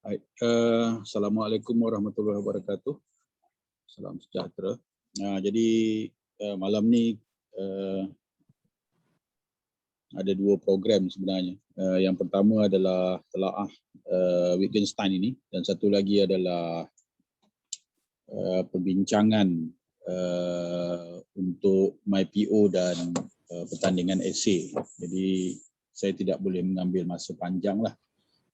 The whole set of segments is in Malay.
Baik, Assalamualaikum warahmatullahi wabarakatuh. Salam sejahtera. Jadi malam ni ada dua program sebenarnya. Yang pertama adalah telaah Wittgenstein ini, dan satu lagi adalah perbincangan untuk MyPO dan pertandingan esei. Jadi saya tidak boleh mengambil masa panjang lah.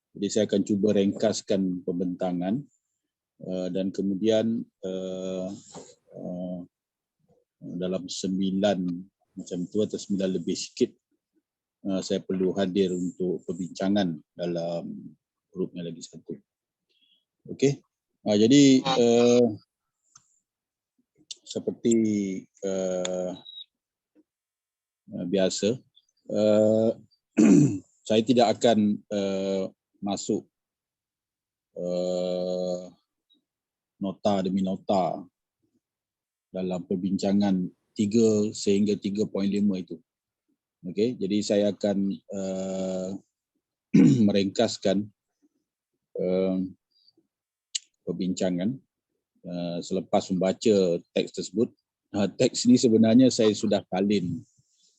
Jadi saya akan cuba ringkaskan pembentangan dan kemudian dalam 9 macam tu atau 9 lebih sikit saya perlu hadir untuk perbincangan dalam grupnya lagi satu. Okey. Jadi seperti biasa, saya tidak akan masuk nota demi nota dalam perbincangan 3 sehingga 3.5 itu. Okey, jadi saya akan meringkaskan perbincangan selepas membaca teks tersebut. Teks ini sebenarnya saya sudah salin.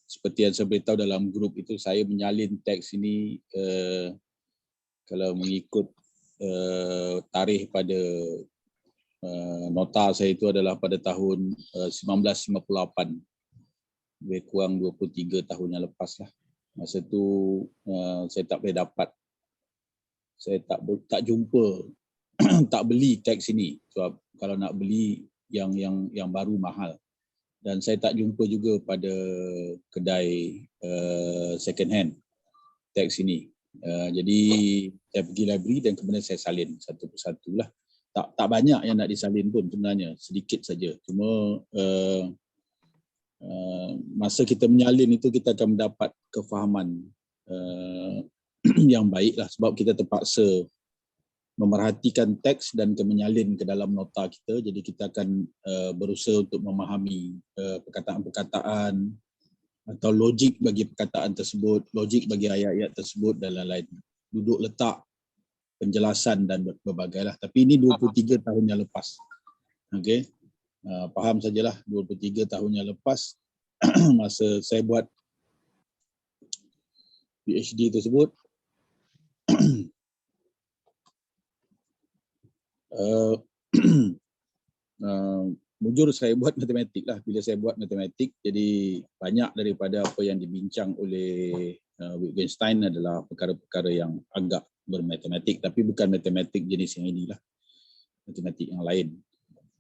Seperti yang saya beritahu dalam grup itu, saya menyalin teks ini kalau mengikut tarikh pada nota saya itu adalah pada tahun 1958. Lebih kurang 23 tahun yang lepas lah. Masa tu saya tak boleh dapat, saya tak jumpa, tak beli teks ini. Sebab kalau nak beli yang baru mahal. Dan saya tak jumpa juga pada kedai second hand teks ini. Jadi saya pergi library dan kemudian saya salin satu persatu lah. Tak banyak yang nak disalin pun sebenarnya, sedikit saja. Cuma masa kita menyalin itu kita akan mendapat kefahaman yang baik lah, sebab kita terpaksa memerhatikan teks dan menyalin ke dalam nota kita. Jadi kita akan berusaha untuk memahami perkataan-perkataan atau logik bagi perkataan tersebut, logik bagi ayat-ayat tersebut dan lain-lain. Duduk letak penjelasan dan berbagai lah. Tapi ini 23 tahun yang lepas. Okey. Faham sajalah, 23 tahun yang lepas masa saya buat PhD tersebut. Mujur saya buat matematik lah. Bila saya buat matematik, jadi banyak daripada apa yang dibincang oleh Wittgenstein adalah perkara-perkara yang agak bermatematik, tapi bukan matematik jenis yang inilah, matematik yang lain.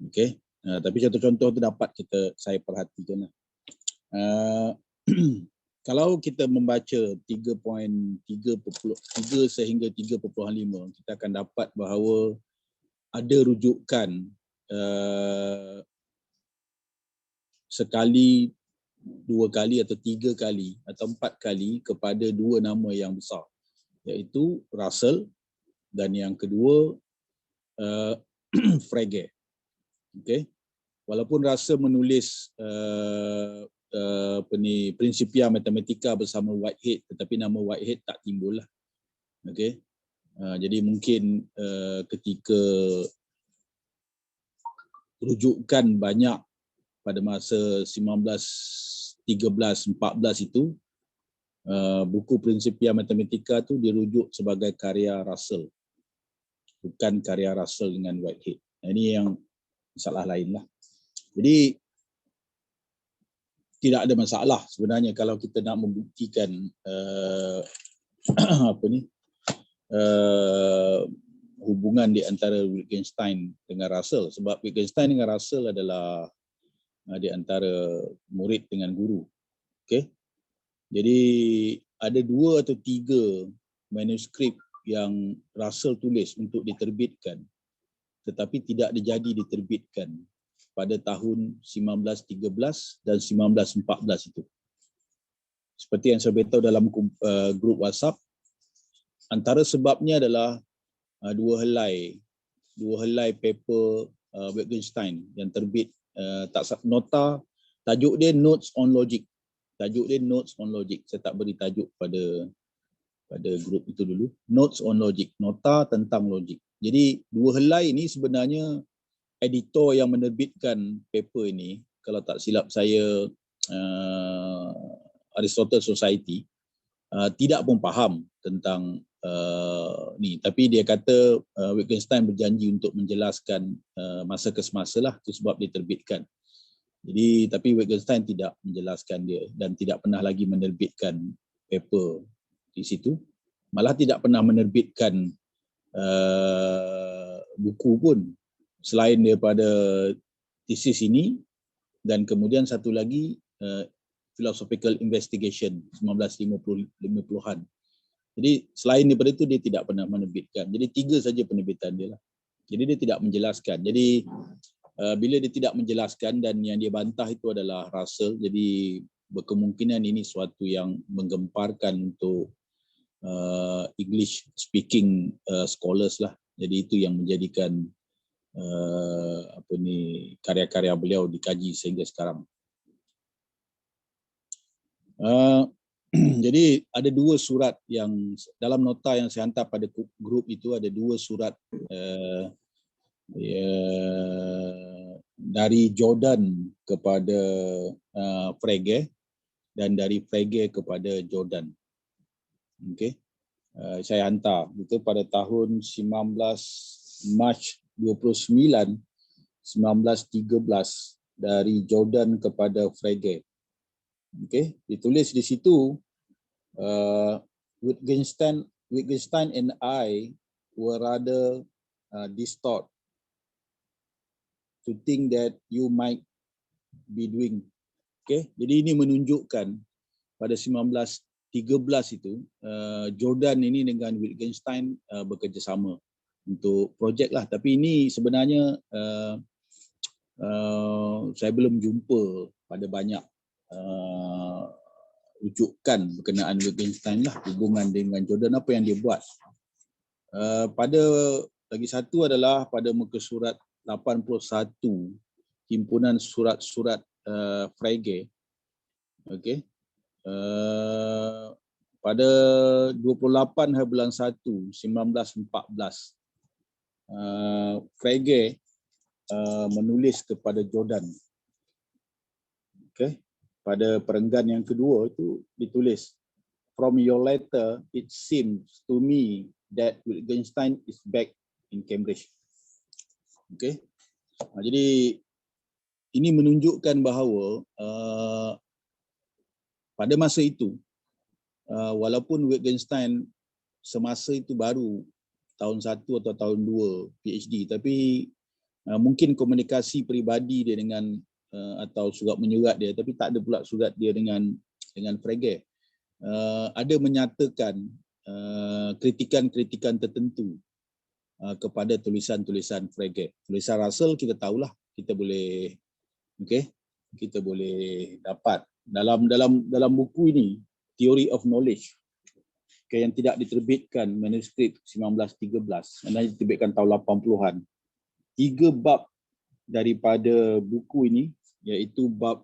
Okey. Tapi contoh-contoh tu dapat saya perhatikan lah. Kalau kita membaca 3.3 sehingga 3.5, kita akan dapat bahawa ada rujukan sekali, 2 kali atau 3 kali atau 4 kali kepada 2 nama yang besar, iaitu Russell dan yang kedua Frege. Okey. Walaupun Russell menulis Principia Mathematica bersama Whitehead, tetapi nama Whitehead tak timbul lah. Okey. Jadi mungkin ketika rujukan banyak pada masa 1913-14 itu, buku Principia Mathematica tu dirujuk sebagai karya Russell, bukan karya Russell dengan Whitehead. Ini yang masalah lain lah. Jadi tidak ada masalah sebenarnya kalau kita nak membuktikan hubungan di antara Wittgenstein dengan Russell, sebab Wittgenstein dengan Russell adalah di antara murid dengan guru. Okey. Jadi ada 2 atau 3 manuskrip yang Russell tulis untuk diterbitkan, tetapi tidak jadi diterbitkan pada tahun 1913 dan 1914 itu. Seperti yang saya beritahu dalam grup WhatsApp, antara sebabnya adalah 2 helai paper Wittgenstein yang terbit nota, tajuk dia Notes on Logic. Tajuk dia Notes on Logic. Saya tak beri tajuk pada pada grup itu dulu. Notes on Logic, nota tentang logik. Jadi dua helai ini sebenarnya editor yang menerbitkan paper ini, kalau tak silap saya Aristotle Society, tidak pun faham tentang ni, tapi dia kata Wittgenstein berjanji untuk menjelaskan masa ke semasa lah, itu sebab diterbitkan. Jadi tapi Wittgenstein tidak menjelaskan dia dan tidak pernah lagi menerbitkan paper di situ, malah tidak pernah menerbitkan buku pun selain daripada tesis ini, dan kemudian satu lagi Philosophical Investigation 1950-an. Jadi selain daripada itu dia tidak pernah menerbitkan. Jadi 3 saja penerbitan dia lah. Jadi dia tidak menjelaskan. Jadi bila dia tidak menjelaskan dan yang dia bantah itu adalah Russell, jadi berkemungkinan ini suatu yang menggemparkan untuk English speaking scholars lah. Jadi itu yang menjadikan karya-karya beliau dikaji sehingga sekarang. Jadi ada 2 surat yang dalam nota yang saya hantar pada grup itu, ada 2 surat dari Jordan kepada Frege dan dari Frege kepada Jordan. Okey. Saya hantar itu pada tahun 19 Mac 29 1913 dari Jordan kepada Frege. Okey, ditulis di situ Wittgenstein and I were rather distort to think that you might be doing. Okey, jadi ini menunjukkan pada 1913 itu Jordan ini dengan Wittgenstein bekerjasama untuk projek lah, tapi ini sebenarnya saya belum jumpa pada banyak rujukan berkenaan Wittgenstein lah, hubungan dengan Jordan, apa yang dia buat. Pada lagi satu adalah pada muka surat 81 himpunan surat-surat Frege. Okey. Pada 28 bulan 1 1914 Frege menulis kepada Jordan. Okey. Pada perenggan yang kedua itu ditulis, "From your letter, it seems to me that Wittgenstein is back in Cambridge." Okey. Jadi ini menunjukkan bahawa pada masa itu, walaupun Wittgenstein semasa itu baru tahun 1 atau tahun 2 PhD, tapi mungkin komunikasi peribadi dia dengan atau surat menyurat dia, tapi tak ada pula surat dia dengan Frege, ada menyatakan kritikan-kritikan tertentu kepada tulisan-tulisan Frege. Tulisan Russell kita tahulah, kita boleh kita boleh dapat dalam buku ini, Theory of Knowledge, yang tidak diterbitkan, manuskrip 1913, dan diterbitkan tahun 80-an. 3 bab daripada buku ini, iaitu bab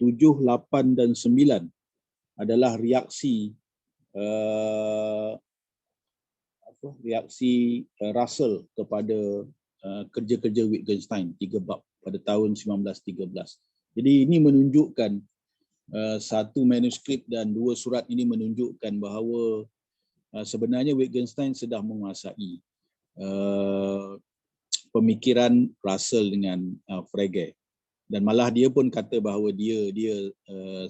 7, 8 dan 9 adalah reaksi Russell kepada kerja-kerja Wittgenstein, 3 bab pada tahun 1913. Jadi ini menunjukkan satu manuskrip dan 2 surat ini menunjukkan bahawa sebenarnya Wittgenstein sedang menguasai pemikiran Russell dengan Frege, dan malah dia pun kata bahawa dia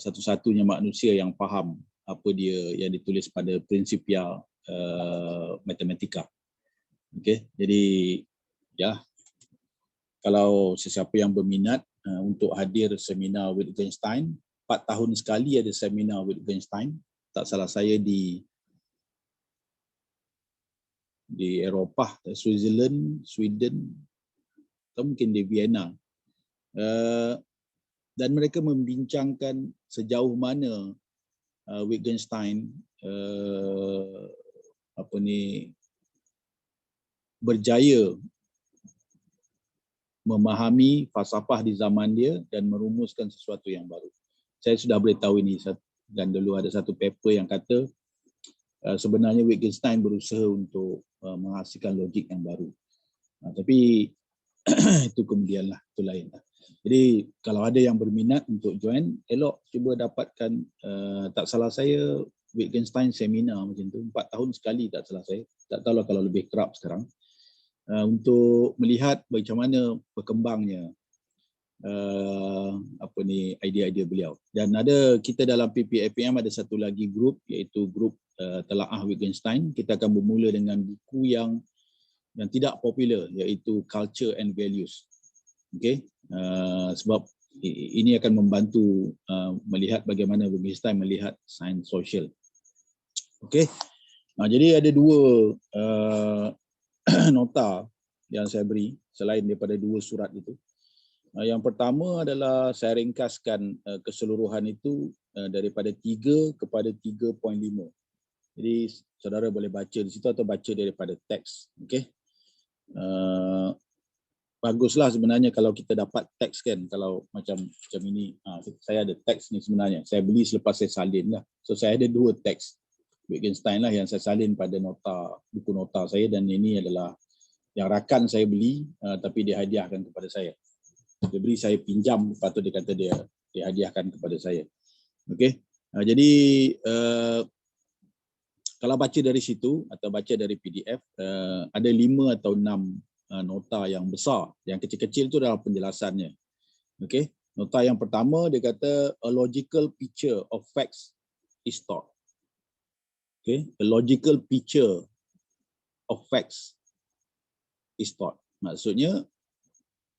satu-satunya manusia yang faham apa dia yang ditulis pada Principia Mathematica. Okey, jadi ya, kalau sesiapa yang berminat untuk hadir seminar Wittgenstein, 4 tahun sekali ada seminar Wittgenstein, tak salah saya di Eropah, Switzerland, Sweden, atau mungkin di Vienna. Dan mereka membincangkan sejauh mana Wittgenstein berjaya memahami falsafah di zaman dia dan merumuskan sesuatu yang baru. Saya sudah beritahu ini, dan dulu ada satu paper yang kata sebenarnya Wittgenstein berusaha untuk menghasilkan logik yang baru. Tapi itu kemudianlah, itu lainlah. Jadi kalau ada yang berminat untuk join, elok cuba dapatkan, tak salah saya Wittgenstein seminar macam tu, 4 tahun sekali tak salah saya. Tak tahulah kalau lebih kerap sekarang. Untuk melihat macam mana berkembangnya idea-idea beliau. Dan ada kita dalam PPAPM ada satu lagi grup, iaitu grup Telaah Wittgenstein. Kita akan bermula dengan buku yang tidak popular, iaitu Culture and Values. Okey, sebab ini akan membantu melihat bagaimana Wittgenstein melihat sains sosial. Okey, jadi ada dua nota yang saya beri selain daripada dua surat itu. Yang pertama adalah saya ringkaskan keseluruhan itu daripada 3 kepada 3.5. Jadi saudara boleh baca di situ atau baca daripada teks. Okey. Baguslah sebenarnya kalau kita dapat teks kan, kalau macam ini. Saya ada teks ni sebenarnya. Saya beli selepas saya salin lah. So saya ada 2 teks Wittgenstein lah yang saya salin pada buku nota saya, dan ini adalah yang rakan saya beli tapi dia hadiahkan kepada saya. Dia beri saya pinjam, lepas tu dia kata dia hadiahkan kepada saya. Okey. Jadi kalau baca dari situ atau baca dari PDF, ada 5 atau 6 nota yang besar. Yang kecil-kecil itu adalah penjelasannya. Okey. Nota yang pertama dia kata a logical picture of facts is taught. Okey, a logical picture of facts is taught. Maksudnya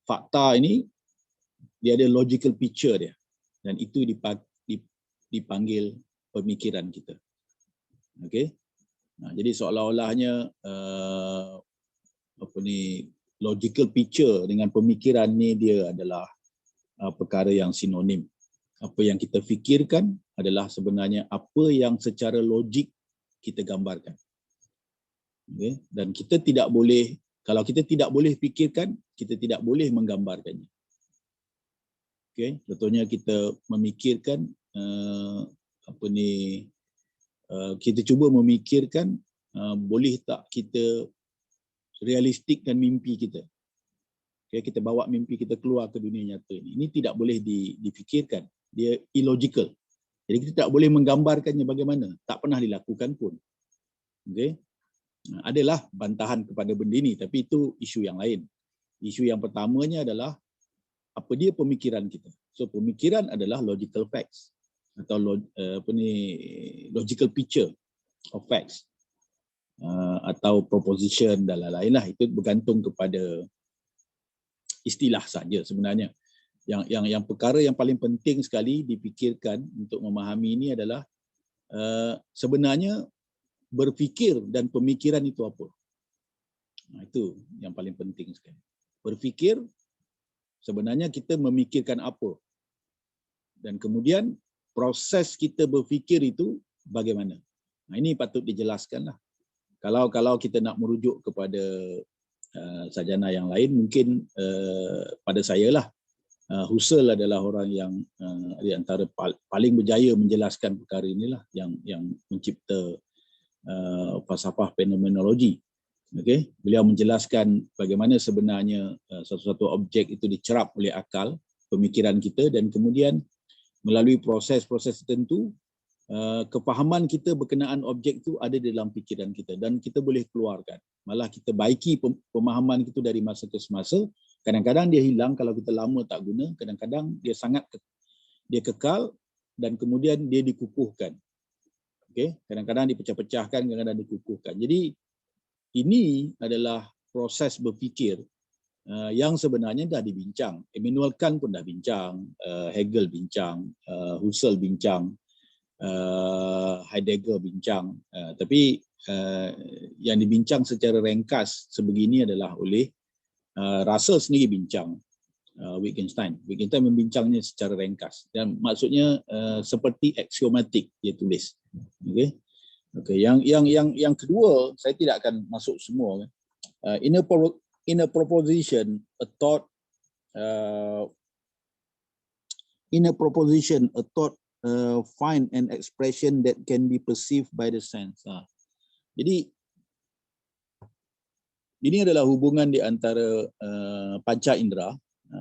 fakta ini dia ada logical picture dia, dan itu dipanggil pemikiran kita. Okey. Jadi seolah-olahnya logical picture dengan pemikiran ni dia adalah perkara yang sinonim. Apa yang kita fikirkan adalah sebenarnya apa yang secara logik kita gambarkan. Okay? Dan kita tidak boleh, kalau kita tidak boleh fikirkan, kita tidak boleh menggambarkannya. Okay? Contohnya kita memikirkan kita cuba memikirkan boleh tak kita realistikkan mimpi kita. Okay? Kita bawa mimpi kita keluar ke dunia nyata ini. Ini tidak boleh difikirkan. Dia illogical. Jadi kita tak boleh menggambarkannya bagaimana. Tak pernah dilakukan pun. Okay? Adalah bantahan kepada benda ini, tapi itu isu yang lain. Isu yang pertamanya adalah apa dia pemikiran kita. So pemikiran adalah logical facts atau logical picture of facts atau proposition dan lain-lain lah. Itu bergantung kepada istilah saja sebenarnya. Yang perkara yang paling penting sekali dipikirkan untuk memahami ini adalah sebenarnya berfikir dan pemikiran itu apa. Itu yang paling penting sekali. Berfikir, sebenarnya kita memikirkan apa. Dan kemudian proses kita berfikir itu bagaimana. Ini patut dijelaskanlah. Kalau kita nak merujuk kepada sarjana yang lain, mungkin pada saya lah. Husserl adalah orang yang di antara paling berjaya menjelaskan perkara inilah, yang mencipta falsafah fenomenologi. Okey, beliau menjelaskan bagaimana sebenarnya satu-satu objek itu dicerap oleh akal, pemikiran kita, dan kemudian melalui proses-proses tertentu kefahaman kita berkenaan objek itu ada di dalam fikiran kita dan kita boleh keluarkan. Malah kita baiki pemahaman itu dari masa ke semasa. Kadang-kadang dia hilang kalau kita lama tak guna, kadang-kadang dia dia kekal dan kemudian dia dikukuhkan. Okey, kadang-kadang dipecah-pecahkan, kadang-kadang dikukuhkan. Jadi ini adalah proses berfikir yang sebenarnya dah dibincang. Immanuel Kant pun dah bincang, Hegel bincang, Husserl bincang, Heidegger bincang. Tapi yang dibincang secara ringkas sebegini adalah oleh Russell sendiri bincang Wittgenstein. Wittgenstein membincangnya secara ringkas dan maksudnya seperti aksiomatik dia tulis. Okey. Okey, yang kedua saya tidak akan masuk semua. In a proposition a thought find an expression that can be perceived by the sense. Jadi ini adalah hubungan di antara panca indera.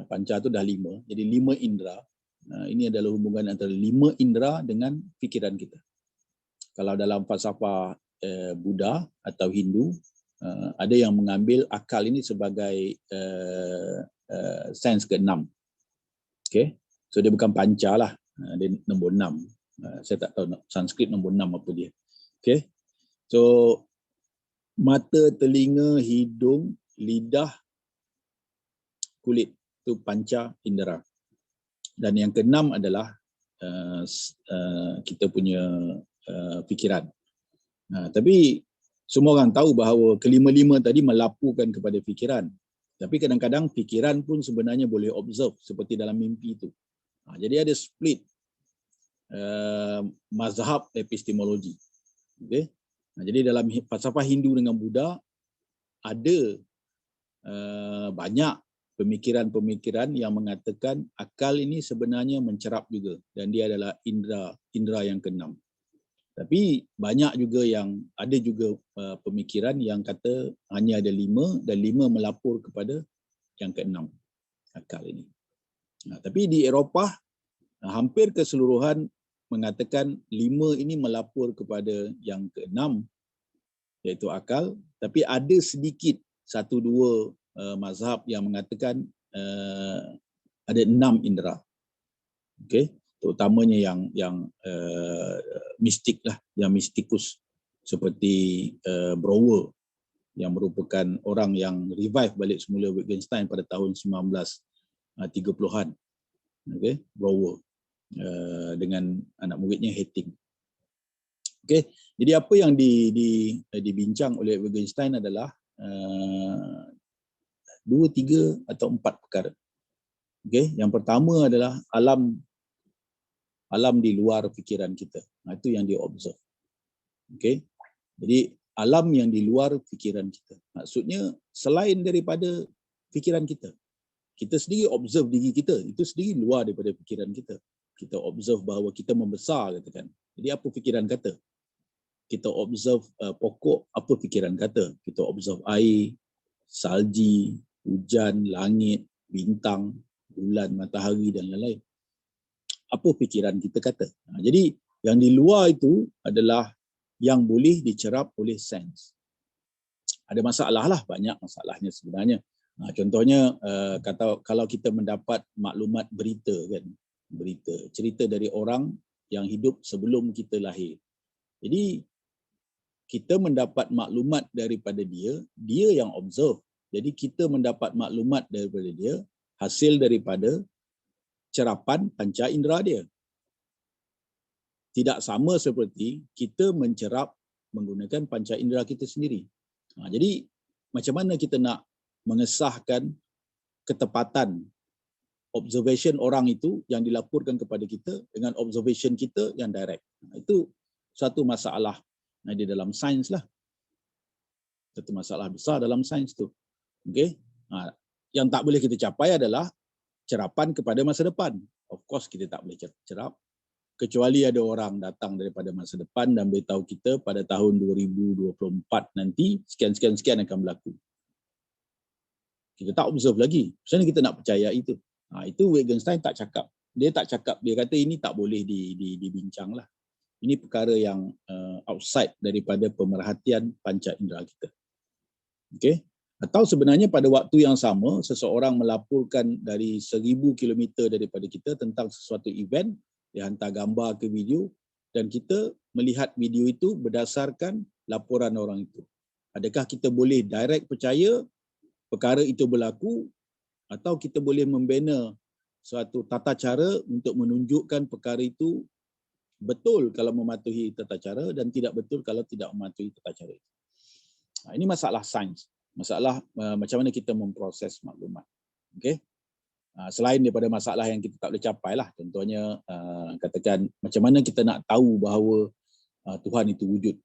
Panca itu dah 5, jadi 5 indera. Ini adalah hubungan antara 5 indera dengan fikiran kita. Kalau dalam falsafah Buddha atau Hindu, ada yang mengambil akal ini sebagai sense ke-6. Okay? So dia bukan panca lah, dia nombor 6. Saya tak tahu Sanskrit nombor 6 apa dia. Okay? So mata, telinga, hidung, lidah, kulit, itu panca indera. Dan yang ke-6 adalah kita punya fikiran. Tapi semua orang tahu bahawa kelima-lima tadi melapukan kepada fikiran. Tapi kadang-kadang fikiran pun sebenarnya boleh observe seperti dalam mimpi itu. Jadi ada split mazhab epistemologi. Okay? Jadi dalam falsafah Hindu dengan Buddha ada banyak pemikiran-pemikiran yang mengatakan akal ini sebenarnya mencerap juga dan dia adalah indera yang ke-6. Tapi banyak juga yang ada juga pemikiran yang kata hanya ada 5 dan 5 melapor kepada yang ke-6 akal ini. Tapi di Eropah hampir keseluruhan mengatakan 5 ini melapor kepada yang ke-6 iaitu akal, tapi ada sedikit 1-2 mazhab yang mengatakan ada 6 indera. Okey, terutamanya yang mistik lah, yang mistikus seperti Brouwer yang merupakan orang yang revive balik semula Wittgenstein pada tahun 1930-an. Okey, Brouwer dengan anak muridnya Hating. Okey, jadi apa yang dibincang oleh Wittgenstein adalah 2, 3 atau 4 perkara. Okey, yang pertama adalah alam di luar fikiran kita. Itu yang dia observe. Okey. Jadi alam yang di luar fikiran kita. Maksudnya selain daripada fikiran kita. Kita sendiri observe diri kita, itu sendiri luar daripada fikiran kita. Kita observe bahawa kita membesar, katakan. Jadi apa fikiran kata? Kita observe pokok, apa fikiran kata? Kita observe air, salji, hujan, langit, bintang, bulan, matahari dan lain-lain. Apa fikiran kita kata? Jadi yang di luar itu adalah yang boleh dicerap oleh sense. Ada masalah lah, banyak masalahnya sebenarnya. Contohnya kalau kita mendapat maklumat berita kan, berita, cerita dari orang yang hidup sebelum kita lahir. Jadi kita mendapat maklumat daripada dia yang observe. Jadi kita mendapat maklumat daripada dia hasil daripada cerapan panca indera dia. Tidak sama seperti kita mencerap menggunakan panca indera kita sendiri. Jadi macam mana kita nak mengesahkan ketepatan observation orang itu yang dilaporkan kepada kita dengan observation kita yang direct. Itu satu masalah di dalam sains lah. Satu masalah besar dalam sains tu. Okey. Yang tak boleh kita capai adalah cerapan kepada masa depan. Of course kita tak boleh cerap. Kecuali ada orang datang daripada masa depan dan beritahu kita pada tahun 2024 nanti sekian-sekian akan berlaku. Kita tak observe lagi. Macam mana kita nak percaya itu? Itu Wittgenstein tak cakap. Dia tak cakap. Dia kata ini tak boleh dibincang lah. Ini perkara yang outside daripada pemerhatian panca indera kita. Okey? Atau sebenarnya pada waktu yang sama, seseorang melaporkan dari 1000 kilometer daripada kita tentang sesuatu event, dia hantar gambar ke video dan kita melihat video itu berdasarkan laporan orang itu. Adakah kita boleh direct percaya perkara itu berlaku atau kita boleh membina suatu tata cara untuk menunjukkan perkara itu betul kalau mematuhi tata cara dan tidak betul kalau tidak mematuhi tata cara itu. Ini masalah sains. Masalah macam mana kita memproses maklumat. Okey. Selain daripada masalah yang kita tak boleh capai lah. Contohnya katakan macam mana kita nak tahu bahawa Tuhan itu wujud.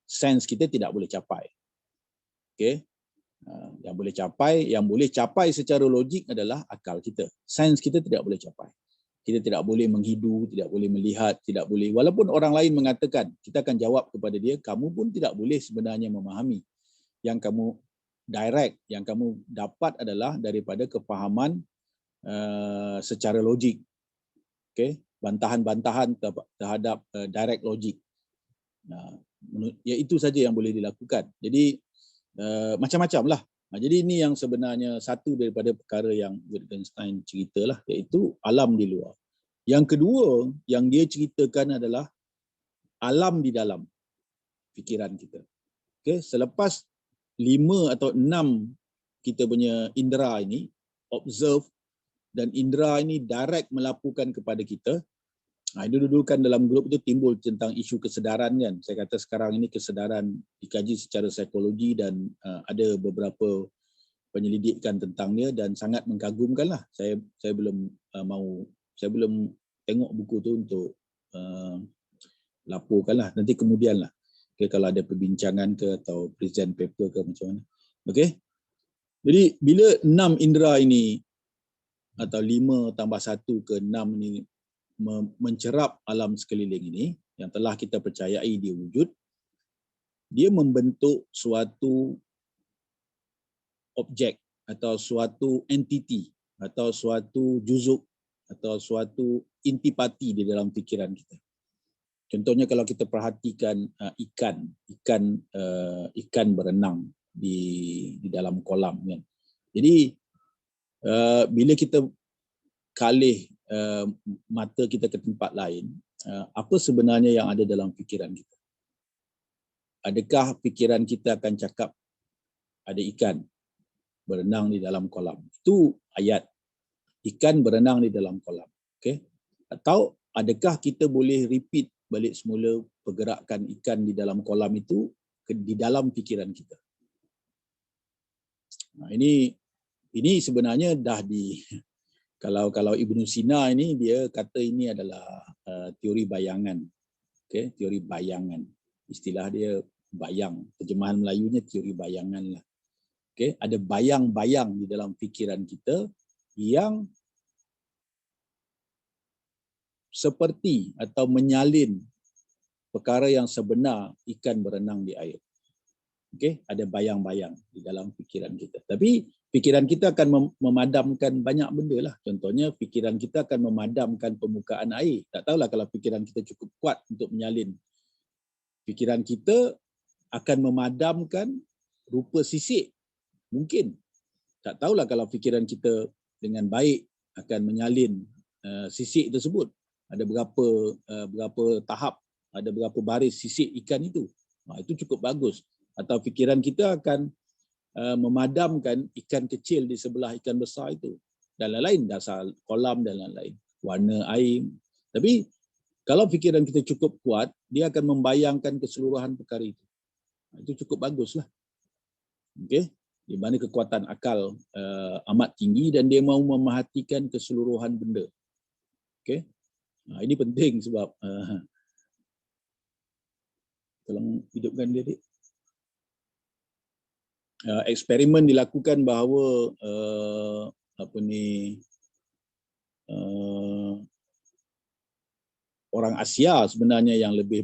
Sains kita tidak boleh capai. Okey. Yang boleh capai secara logik adalah akal kita. Sains kita tidak boleh capai. Kita tidak boleh menghidu, tidak boleh melihat, tidak boleh. Walaupun orang lain mengatakan, kita akan jawab kepada dia, kamu pun tidak boleh sebenarnya memahami. Yang kamu direct, yang kamu dapat adalah daripada kefahaman secara logik. Okay? Bantahan-bantahan terhadap direct logik. Itu saja yang boleh dilakukan. Jadi macam-macam lah. Jadi ini yang sebenarnya satu daripada perkara yang Wittgenstein ceritalah, iaitu alam di luar. Yang kedua yang dia ceritakan adalah alam di dalam fikiran kita. Okay? Selepas 5 atau 6 kita punya indera ini, observe, dan indera ini direct melaporkan kepada kita. Dulu kan dalam grup itu timbul tentang isu kesedaran kan. Saya kata sekarang ini kesedaran dikaji secara psikologi dan ada beberapa penyelidikan tentangnya dan sangat mengagumkan lah. Saya belum tengok buku tu untuk laporkan lah. Nanti kemudian lah. Okay, kalau ada perbincangan ke atau present paper ke macam mana. Okay. Jadi bila 6 indera ini atau 5 tambah 1 ke 6 ini mencerap alam sekeliling ini yang telah kita percayai dia wujud, dia membentuk suatu objek atau suatu entiti atau suatu juzuk atau suatu intipati di dalam fikiran kita. Contohnya kalau kita perhatikan ikan berenang di dalam kolam kan. Jadi bila kita kalih mata kita ke tempat lain, apa sebenarnya yang ada dalam fikiran kita? Adakah fikiran kita akan cakap ada ikan berenang di dalam kolam? Itu ayat. Ikan berenang di dalam kolam. Okay? Atau adakah kita boleh repeat balik semula pergerakan ikan di dalam kolam itu di dalam fikiran kita? Ini sebenarnya dah kalau Ibnu Sina ini dia kata ini adalah teori bayangan. Okay? Teori bayangan. Istilah dia bayang. Terjemahan Melayunya teori bayangan lah. Okay? Ada bayang-bayang di dalam fikiran kita yang seperti atau menyalin perkara yang sebenar ikan berenang di air. Okay? Ada bayang-bayang di dalam fikiran kita. Tapi fikiran kita akan memadamkan banyak benda lah. Contohnya fikiran kita akan memadamkan permukaan air. Tak tahulah kalau fikiran kita cukup kuat untuk menyalin. Fikiran kita akan memadamkan rupa sisik. Mungkin. Tak tahulah kalau fikiran kita dengan baik akan menyalin sisik tersebut. Ada berapa tahap, ada berapa baris sisik ikan itu. Itu cukup bagus. Atau fikiran kita akan memadamkan ikan kecil di sebelah ikan besar itu. Dan lain-lain, dasar kolam dan lain-lain. Warna air. Tapi kalau fikiran kita cukup kuat, dia akan membayangkan keseluruhan perkara itu. Itu cukup baguslah. Okey. Di mana kekuatan akal amat tinggi dan dia mahu memerhatikan keseluruhan benda. Okey. Ini penting sebab tolong hidupkan dia, Dik. Eksperimen dilakukan bahawa orang Asia sebenarnya yang lebih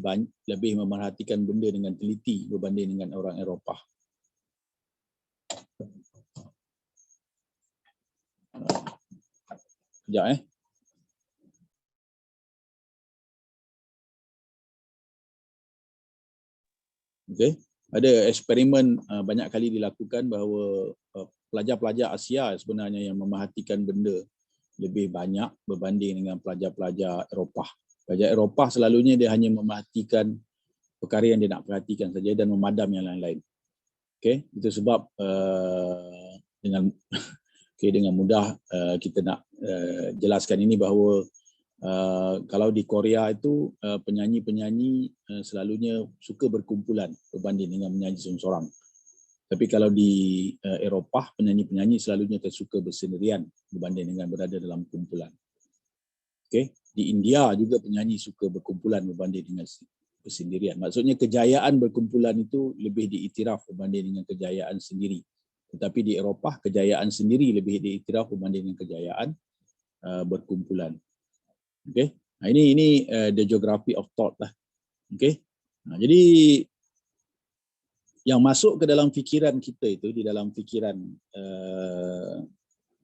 memerhatikan benda dengan teliti berbanding dengan orang Eropah. Sekejap Okey. Ada eksperimen banyak kali dilakukan bahawa pelajar-pelajar Asia sebenarnya yang memerhatikan benda lebih banyak berbanding dengan pelajar-pelajar Eropah. Pelajar Eropah selalunya dia hanya memerhatikan perkara yang dia nak perhatikan saja dan memadam yang lain-lain. Okey, itu sebab dengan mudah kita nak jelaskan ini bahawa kalau di Korea itu penyanyi-penyanyi selalunya suka berkumpulan berbanding dengan menyanyi seorang-seorang. Tapi kalau di Eropah, penyanyi-penyanyi selalunya suka bersendirian berbanding dengan berada dalam kumpulan. Okay? Di India juga penyanyi suka berkumpulan berbanding dengan bersendirian. Maksudnya kejayaan berkumpulan itu lebih diiktiraf berbanding dengan kejayaan sendiri. Tetapi di Eropah, kejayaan sendiri lebih diiktiraf berbanding dengan kejayaan berkumpulan. Okey. Ini the geography of thought lah. Okey. Jadi yang masuk ke dalam fikiran kita itu, di dalam fikiran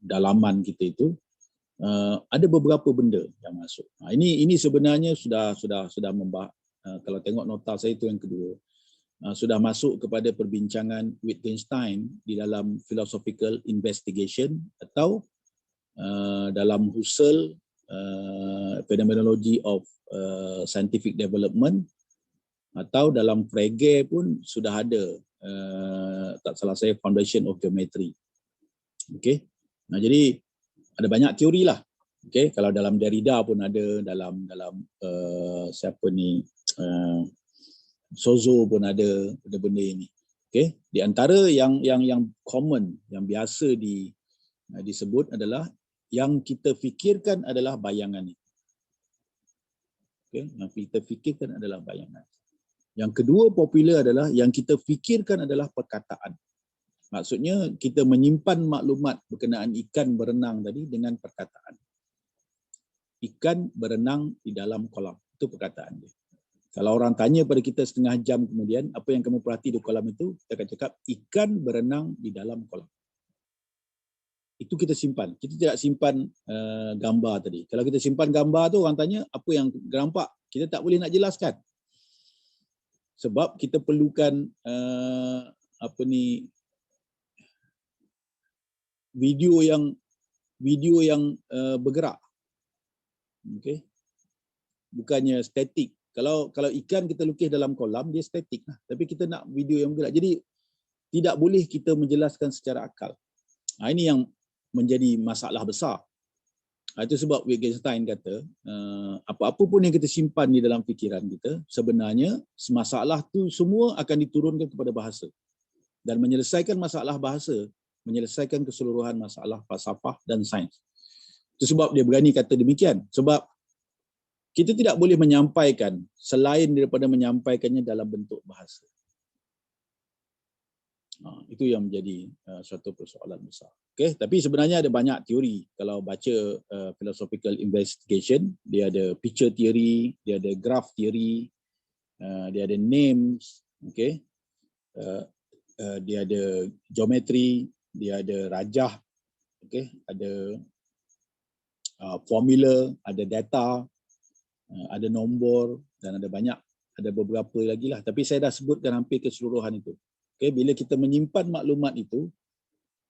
dalaman kita itu, ada beberapa benda yang masuk. Ini sebenarnya sudah kalau tengok nota saya itu yang kedua, sudah masuk kepada perbincangan Wittgenstein di dalam philosophical investigation atau dalam Husserl phenomenology of scientific development, atau dalam Frege pun sudah ada tak salah saya foundation of geometry. Okey. Jadi ada banyak teori lah. Okey, kalau dalam Derrida pun ada, dalam siapa ni, Sozo pun ada benda ini. Okey, di antara yang common, yang biasa disebut adalah yang kita fikirkan adalah bayangan. Okey, yang kita fikirkan adalah bayangan. Yang kedua popular adalah yang kita fikirkan adalah perkataan. Maksudnya kita menyimpan maklumat berkenaan ikan berenang tadi dengan perkataan. Ikan berenang di dalam kolam. Itu perkataan dia. Kalau orang tanya pada kita setengah jam kemudian, apa yang kamu perhati di kolam itu? Kita akan cakap, ikan berenang di dalam kolam. Itu kita simpan. Kita tidak simpan gambar tadi. Kalau kita simpan gambar tu, orang tanya, apa yang nampak? Kita tak boleh nak jelaskan. Sebab kita perlukan video yang bergerak. Okey. Bukannya statik. Kalau ikan kita lukis dalam kolam, dia statik lah. Tapi kita nak video yang bergerak. Jadi tidak boleh kita menjelaskan secara akal. Ini yang menjadi masalah besar. Itu sebab Wittgenstein kata, apa-apa pun yang kita simpan di dalam fikiran kita, sebenarnya masalah tu semua akan diturunkan kepada bahasa. Dan menyelesaikan masalah bahasa, menyelesaikan keseluruhan masalah falsafah dan sains. Itu sebab dia berani kata demikian. Sebab kita tidak boleh menyampaikan selain daripada menyampaikannya dalam bentuk bahasa. Itu yang menjadi suatu persoalan besar. Okay? Tapi sebenarnya ada banyak teori. Kalau baca philosophical investigation, dia ada picture theory, dia ada graph theory, dia ada names, okay? Dia ada geometry, dia ada rajah, okay? Ada formula, ada data, ada nombor, dan ada beberapa lagi lah. Tapi saya dah sebutkan hampir keseluruhan itu. Okay, bila kita menyimpan maklumat itu,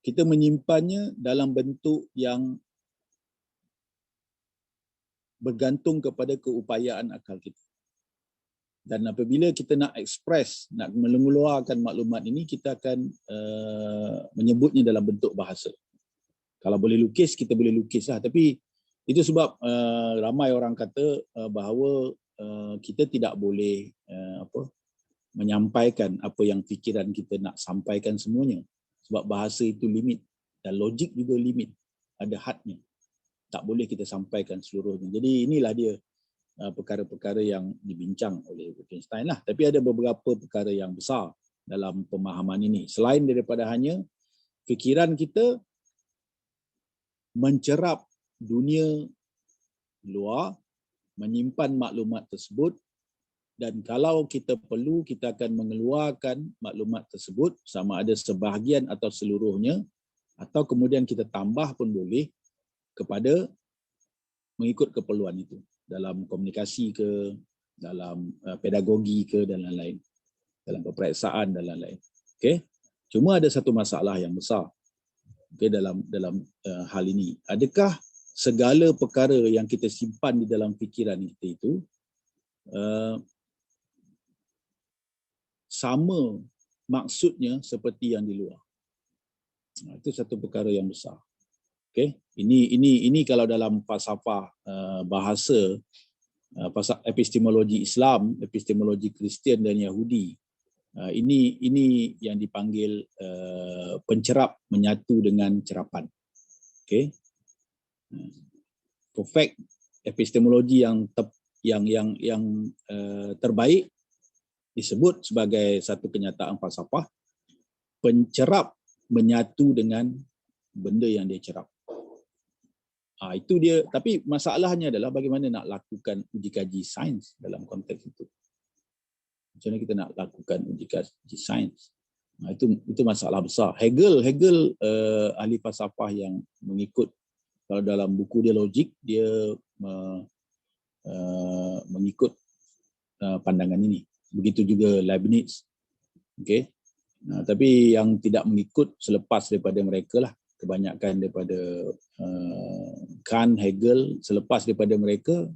kita menyimpannya dalam bentuk yang bergantung kepada keupayaan akal kita. Dan apabila kita nak express, nak mengeluarkan maklumat ini, kita akan menyebutnya dalam bentuk bahasa. Kalau boleh lukis, kita boleh lukis lah. Tapi itu sebab ramai orang kata bahawa kita tidak boleh menyampaikan apa yang fikiran kita nak sampaikan semuanya. Sebab bahasa itu limit dan logik juga limit. Ada hadnya. Tak boleh kita sampaikan seluruhnya. Jadi inilah dia perkara-perkara yang dibincang oleh Wittgenstein lah. Tapi ada beberapa perkara yang besar dalam pemahaman ini. Selain daripada hanya fikiran kita mencerap dunia luar, menyimpan maklumat tersebut, dan kalau kita perlu, kita akan mengeluarkan maklumat tersebut, sama ada sebahagian atau seluruhnya, atau kemudian kita tambah pun boleh kepada mengikut keperluan itu. Dalam komunikasi ke, dalam pedagogi ke, dan lain-lain. Dalam peperiksaan dan lain-lain. Okay? Cuma ada satu masalah yang besar dalam hal ini. Adakah segala perkara yang kita simpan di dalam fikiran kita itu sama maksudnya seperti yang di luar? Itu satu perkara yang besar. Okay? Ini kalau dalam falsafah bahasa, epistemologi Islam, epistemologi Kristian dan Yahudi, ini yang dipanggil pencerap menyatu dengan cerapan. Okay? Perfect epistemologi yang terbaik disebut sebagai satu kenyataan falsafah, pencerap menyatu dengan benda yang dia cerap. Itu dia. Tapi masalahnya adalah bagaimana nak lakukan uji kaji sains dalam konteks itu. Macam mana kita nak lakukan uji kaji sains? Itu masalah besar. Hegel ahli falsafah yang mengikut, kalau dalam buku dia logik, dia mengikut pandangan ini. Begitu juga Leibniz. Okey. Tapi yang tidak mengikut selepas daripada mereka lah, kebanyakan daripada Kant, Hegel, selepas daripada mereka,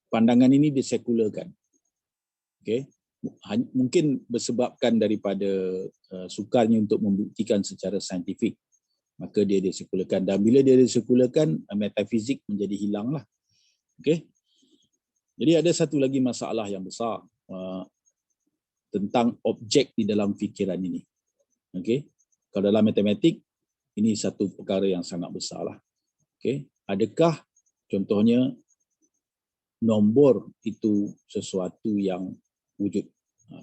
pandangan ini disekularkan. Okey. Mungkin bersebabkan daripada sukarnya untuk membuktikan secara saintifik, maka dia disekularkan. Dan bila dia disekularkan, metafizik menjadi hilanglah. Okey. Jadi ada satu lagi masalah yang besar tentang objek di dalam fikiran ini. Okey. Kalau dalam matematik, ini satu perkara yang sangat besarlah. Okey. Adakah contohnya nombor itu sesuatu yang wujud?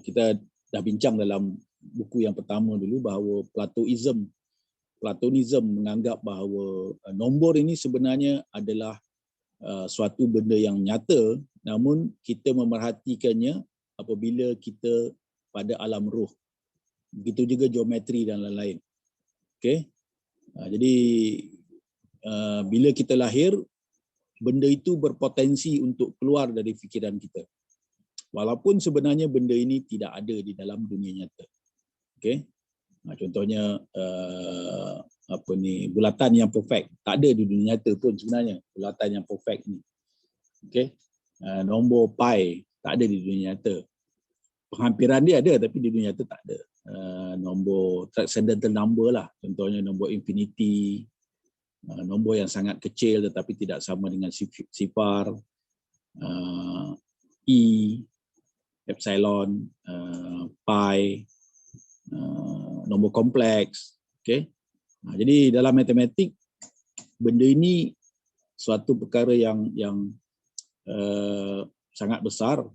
Kita dah bincang dalam buku yang pertama dulu bahawa Platonism menganggap bahawa nombor ini sebenarnya adalah suatu benda yang nyata, namun kita memerhatikannya apabila kita pada alam roh. Begitu juga geometri dan lain-lain. Okey. Jadi bila kita lahir, benda itu berpotensi untuk keluar dari fikiran kita. Walaupun sebenarnya benda ini tidak ada di dalam dunia nyata. Okey. Contohnya bulatan yang perfect, tak ada di dunia nyata pun sebenarnya bulatan yang perfect ni. Okey. Nombor pi tak ada di dunia nyata. Penghampiran dia ada tapi di dunia nyata tak ada. Nombor transcendental number lah, contohnya nombor infinity, nombor yang sangat kecil tetapi tidak sama dengan sifar, e, epsilon, pi, nombor kompleks. Okey. Jadi dalam matematik, benda ini suatu perkara yang sangat besar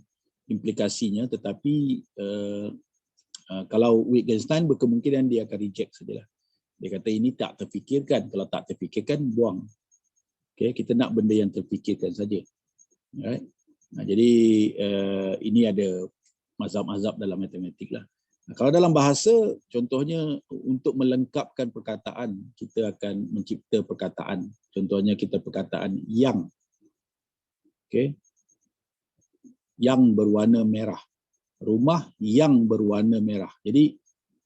implikasinya, tetapi kalau Wittgenstein berkemungkinan dia akan reject sajalah. Dia kata ini tak terfikirkan. Kalau tak terfikirkan, buang. Okay, kita nak benda yang terfikirkan saja. Right? Jadi ini ada mazhab-mazhab dalam matematik lah. Kalau dalam bahasa, contohnya untuk melengkapkan perkataan, kita akan mencipta perkataan. Contohnya kita perkataan yang. Okay. Yang berwarna merah. Rumah yang berwarna merah. Jadi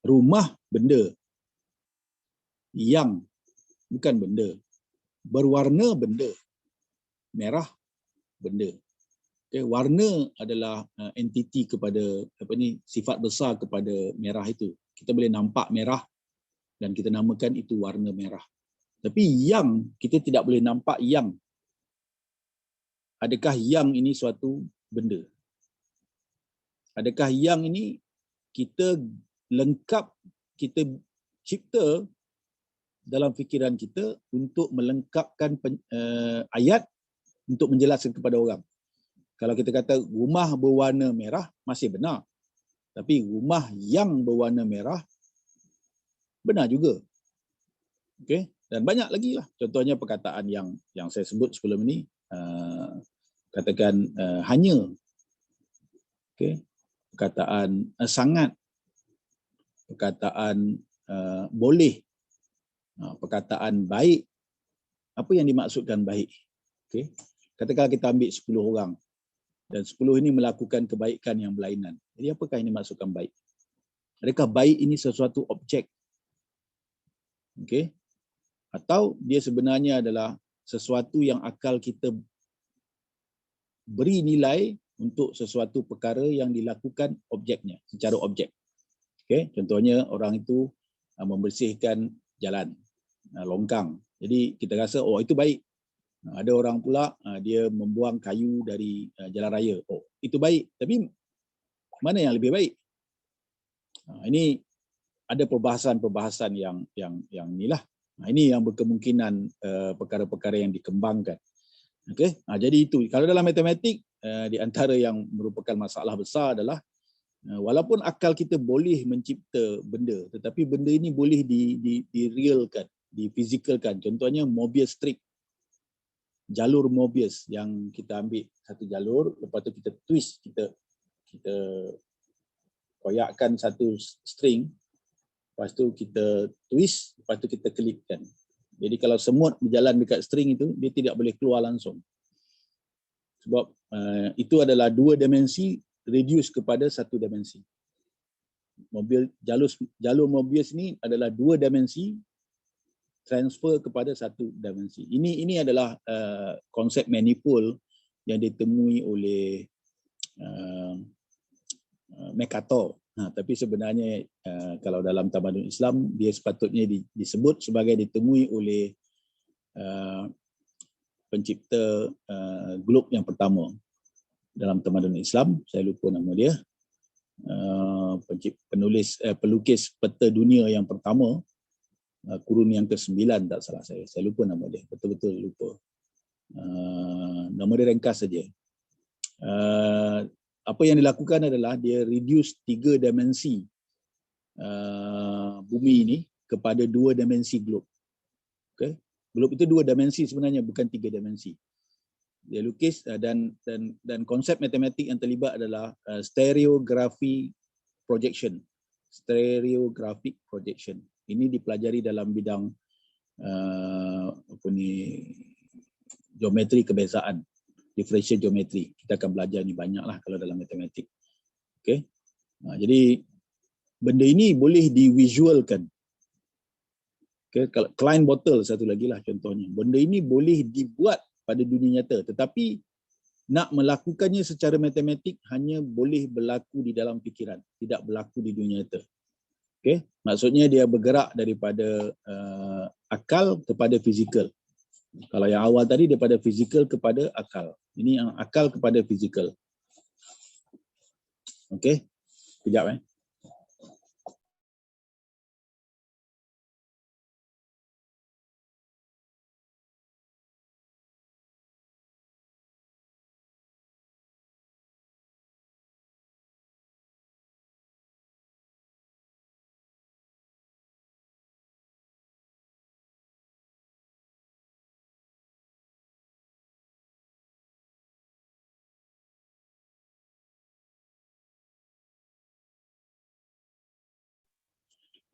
rumah benda. Yang bukan benda. Berwarna benda. Merah benda. Okay, warna adalah entiti kepada sifat besar kepada merah itu. Kita boleh nampak merah dan kita namakan itu warna merah. Tapi yang kita tidak boleh nampak yang. Adakah yang ini suatu benda? Adakah yang ini kita lengkap, kita cipta dalam fikiran kita untuk melengkapkan ayat untuk menjelaskan kepada orang. Kalau kita kata rumah berwarna merah, masih benar. Tapi rumah yang berwarna merah, benar juga. Okay? Dan banyak lagi lah. Contohnya perkataan yang saya sebut sebelum ini, katakan hanya. Okay? Perkataan sangat. Perkataan boleh. Perkataan baik. Apa yang dimaksudkan baik? Okay? Katakan kita ambil 10 orang. Dan 10 ini melakukan kebaikan yang berlainan. Jadi apakah yang dimaksudkan baik? Adakah baik ini sesuatu objek? Okey. Atau dia sebenarnya adalah sesuatu yang akal kita beri nilai untuk sesuatu perkara yang dilakukan objeknya, secara objek. Okey, contohnya orang itu membersihkan jalan, longkang. Jadi kita rasa itu baik. Ada orang pula dia membuang kayu dari jalan raya. Itu baik. Tapi mana yang lebih baik? Ini ada perbahasan-perbahasan yang inilah. Ini yang berkemungkinan perkara-perkara yang dikembangkan. Okey. Jadi itu. Kalau dalam matematik, di antara yang merupakan masalah besar adalah walaupun akal kita boleh mencipta benda, tetapi benda ini boleh direalkan. difisikalkan. Contohnya Mobius strip, jalur Mobius yang kita ambil satu jalur, lepas tu kita twist, kita koyakkan satu string, lepas tu kita twist, lepas tu kita klipkan. Jadi kalau semut berjalan dekat string itu, dia tidak boleh keluar langsung. Sebab itu adalah dua dimensi reduce kepada satu dimensi. Jalur Mobius ni adalah dua dimensi transfer kepada satu dimensi. Ini adalah konsep manifold yang ditemui oleh Mercator. Tapi sebenarnya kalau dalam tamadun Islam, dia sepatutnya disebut sebagai ditemui oleh pencipta globe yang pertama dalam tamadun Islam. Saya lupa nama dia. Pelukis peta dunia yang pertama, kurun yang ke-9 tak salah saya. Saya lupa nama dia. Betul-betul lupa. Nama dia ringkas saja. Apa yang dilakukan adalah dia reduce 3 dimensi bumi ini kepada 2 dimensi globe. Okay? Globe itu 2 dimensi sebenarnya, bukan 3 dimensi. Dia lukis dan konsep matematik yang terlibat adalah stereography projection. Stereographic projection. Ini dipelajari dalam bidang geometri kebiasaan. Differential geometry. Kita akan belajar ni banyaklah kalau dalam matematik. Okey. Jadi benda ini boleh divisualkan. Okey, kalau Klein bottle satu lagi lah contohnya. Benda ini boleh dibuat pada dunia nyata, tetapi nak melakukannya secara matematik hanya boleh berlaku di dalam fikiran, tidak berlaku di dunia nyata. Okey, maksudnya dia bergerak daripada akal kepada fizikal. Kalau yang awal tadi daripada fizikal kepada akal. Ini yang akal kepada fizikal. Okey. Kejap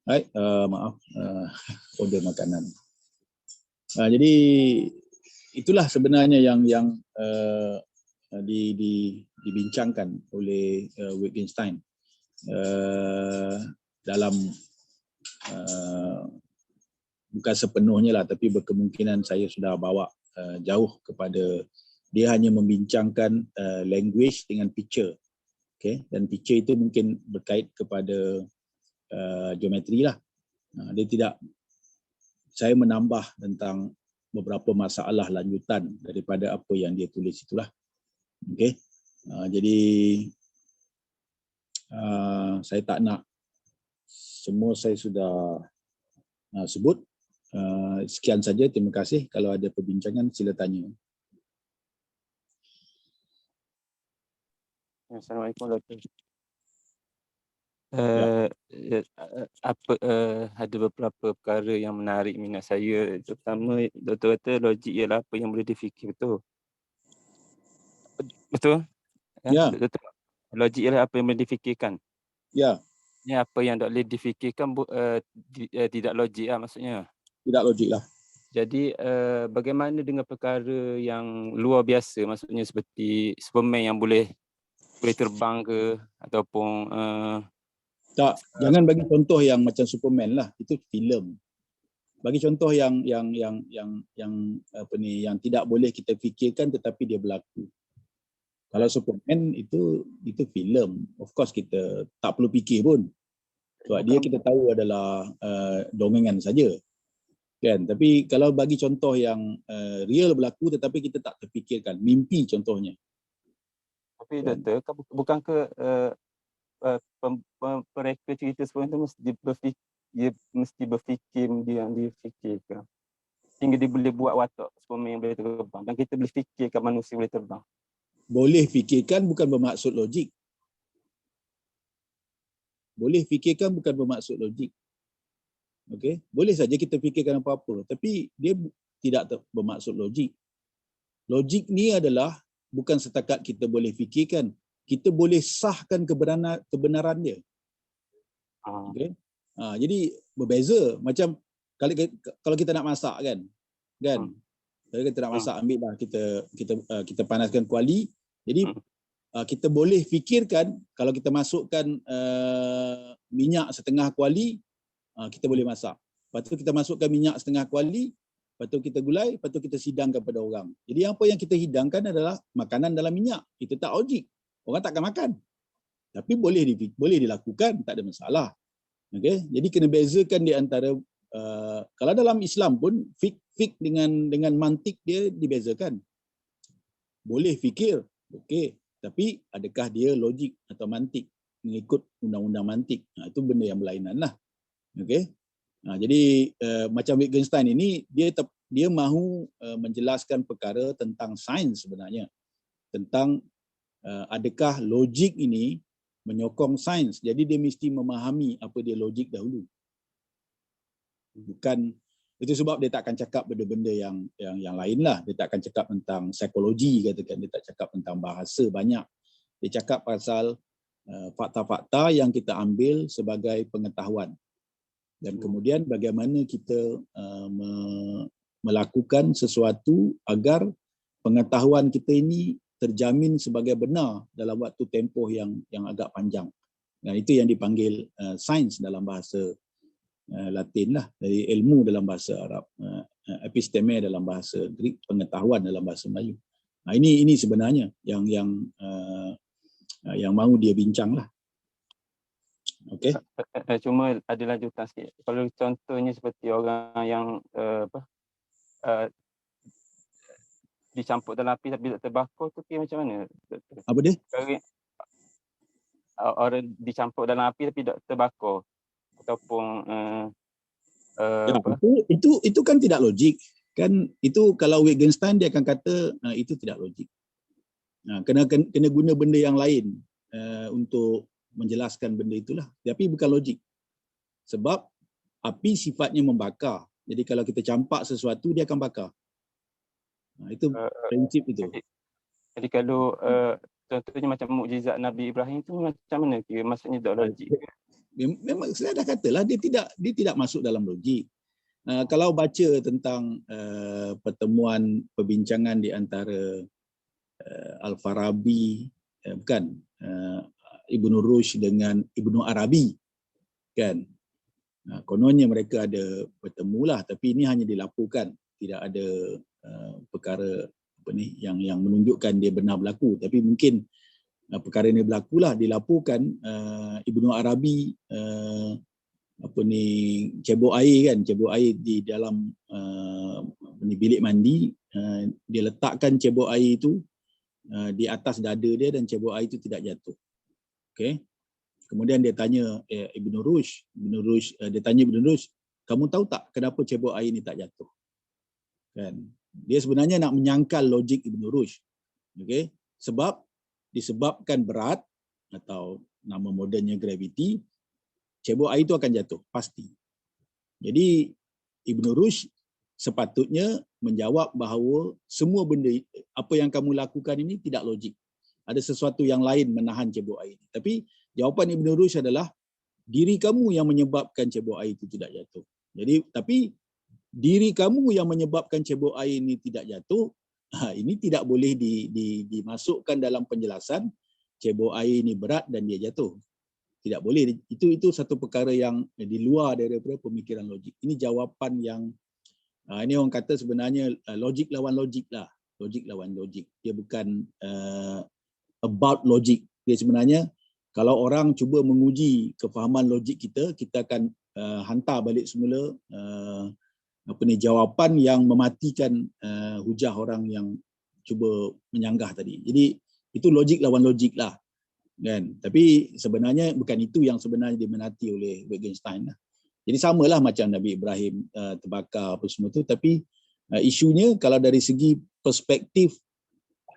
Hai, maaf, order makanan. Jadi itulah sebenarnya yang dibincangkan oleh Wittgenstein dalam bukan sepenuhnya lah, tapi berkemungkinan saya sudah bawa jauh kepada dia hanya membincangkan language dengan picture. Okay? Dan picture itu mungkin berkait kepada geometri lah. Dia tidak, saya menambah tentang beberapa masalah lanjutan daripada apa yang dia tulis itulah. Okey. Jadi saya tak nak semua saya sudah sebut. Sekian saja, terima kasih. Kalau ada perbincangan sila tanya. Assalamualaikum Dr. Ada beberapa perkara yang menarik minat saya. Terutama Dr. kata logik ialah apa yang boleh difikir, betul? Betul? Ya. Betul. Logik ialah apa yang boleh difikirkan. Ya. Ini apa yang tak boleh difikirkan tidak logik lah maksudnya. Tidak logik lah. Jadi bagaimana dengan perkara yang luar biasa, maksudnya seperti Superman yang boleh terbang ke, ataupun tak, jangan bagi contoh yang macam Superman lah, itu filem. Bagi contoh yang apa ni, yang tidak boleh kita fikirkan tetapi dia berlaku. Kalau Superman itu filem, of course kita tak perlu fikir pun. Sebab dia kita tahu adalah dongengan saja. Kan? Tapi kalau bagi contoh yang real berlaku tetapi kita tak terfikirkan, mimpi contohnya. Tapi Doktor, bukan ke mereka cerita sebenarnya tu mesti berfikir dia yang difikirkan sehingga dia boleh buat watak Superman yang boleh terbang, dan kita boleh fikirkan manusia boleh terbang. Boleh fikirkan bukan bermaksud logik. Boleh fikirkan bukan bermaksud logik. Okey, boleh saja kita fikirkan apa-apa, tapi dia tidak bermaksud logik. Logik ni adalah bukan setakat kita boleh fikirkan, kita boleh sahkan kebenaran dia. Okey. Jadi berbeza. Macam kalau kita nak masak kan. Kalau kita nak masak, ambil lah kita panaskan kuali. Jadi kita boleh fikirkan kalau kita masukkan minyak setengah kuali, kita boleh masak. Lepas tu kita masukkan minyak setengah kuali, lepas tu kita gulai, lepas tu kita sidangkan kepada orang. Jadi apa yang kita hidangkan adalah makanan dalam minyak. Itu tak logik. Orang takkan makan. Tapi boleh dilakukan, tak ada masalah. Okay? Jadi kena bezakan di antara kalau dalam Islam pun fik dengan mantik dia dibezakan. Boleh fikir, okey, tapi adakah dia logik atau mantik mengikut undang-undang mantik? Itu benda yang berlainan lah. Okey. Jadi macam Wittgenstein ini dia mahu menjelaskan perkara tentang sains sebenarnya. Tentang adakah logik ini menyokong sains. Jadi dia mesti memahami apa dia logik dahulu. Bukan itu sebab dia takkan cakap benda-benda yang lain lah. Dia takkan cakap tentang psikologi, katakan. Dia tak cakap tentang bahasa banyak. Dia cakap pasal fakta-fakta yang kita ambil sebagai pengetahuan. Dan kemudian bagaimana kita melakukan sesuatu agar pengetahuan kita ini terjamin sebagai benar dalam waktu tempoh yang agak panjang. Dan itu yang dipanggil sains dalam bahasa Latin lah, dari ilmu dalam bahasa Arab, episteme dalam bahasa Greek, pengetahuan dalam bahasa Melayu. Ini sebenarnya yang mahu dia bincang lah. Okey. Cuma ada lanjutan sikit. Kalau contohnya seperti orang yang dicampur dalam api tapi tak terbakar tu macam mana? Apa dia? Orang dicampur dalam api tapi tak terbakar ataupun itu kan tidak logik. Kan itu kalau Wittgenstein dia akan kata itu tidak logik. Kena guna benda yang lain untuk menjelaskan benda itulah. Tapi bukan logik. Sebab api sifatnya membakar. Jadi kalau kita campak sesuatu dia akan bakar. Itu prinsip itu. Jadi kalau contohnya macam mukjizat Nabi Ibrahim tu macam mana? Maksudnya tak logik. Memang saya dah katalah dia tidak masuk dalam logik. Kalau baca tentang pertemuan perbincangan di antara Al-Farabi, Ibnu Rushd dengan Ibnu Arabi, kan? Kononnya mereka ada bertemulah, tapi ini hanya dilaporkan, tidak ada perkara yang menunjukkan dia benar berlaku. Tapi mungkin perkara ini berlakulah, dilaporkan Ibnu Arabi cebok air kan, cebok air di dalam bilik mandi, dia letakkan cebok air itu di atas dada dia dan cebok air itu tidak jatuh. Okey. Kemudian dia tanya Ibnu Rushd, dia tanya Ibnu Rushd, kamu tahu tak kenapa cebok air ini tak jatuh? Kan? Dia sebenarnya nak menyangkal logik Ibnu Rushd. Okey? Sebab disebabkan berat atau nama modennya graviti, cebok air itu akan jatuh pasti. Jadi Ibnu Rushd sepatutnya menjawab bahawa semua benda apa yang kamu lakukan ini tidak logik. Ada sesuatu yang lain menahan cebok air ini. Tapi jawapan Ibnu Rushd adalah diri kamu yang menyebabkan cebok air itu tidak jatuh. Jadi tapi diri kamu yang menyebabkan cebok air ini tidak jatuh, ini tidak boleh dimasukkan dalam penjelasan cebok air ini berat dan dia jatuh. Tidak boleh. Itu satu perkara yang di luar daripada pemikiran logik. Ini jawapan yang ini orang kata sebenarnya logik lawan logik lah. Logik lawan logik. Dia bukan about logik. Dia sebenarnya kalau orang cuba menguji kefahaman logik kita, kita akan hantar balik semula jawapan yang mematikan hujah orang yang cuba menyanggah tadi. Jadi itu logik lawan logik lah. Kan? Tapi sebenarnya bukan itu yang sebenarnya diminati oleh Wittgenstein lah. Jadi samalah macam Nabi Ibrahim terbakar apa semua tu, tapi isunya kalau dari segi perspektif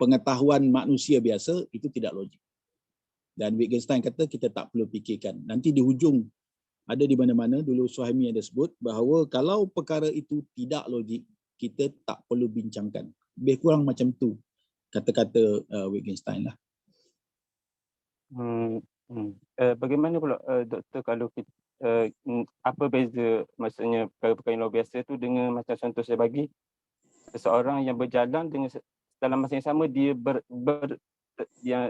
pengetahuan manusia biasa itu tidak logik. Dan Wittgenstein kata kita tak perlu fikirkan. Nanti di hujung ada di mana-mana. Dulu Suhaimi ada sebut bahawa kalau perkara itu tidak logik, kita tak perlu bincangkan. Lebih kurang macam tu kata-kata Wittgenstein lah. Bagaimana pula doktor kalau kita, apa beza maksudnya perkara-perkara yang luar biasa tu dengan macam contoh saya bagi seseorang yang berjalan dengan dalam masa yang sama dia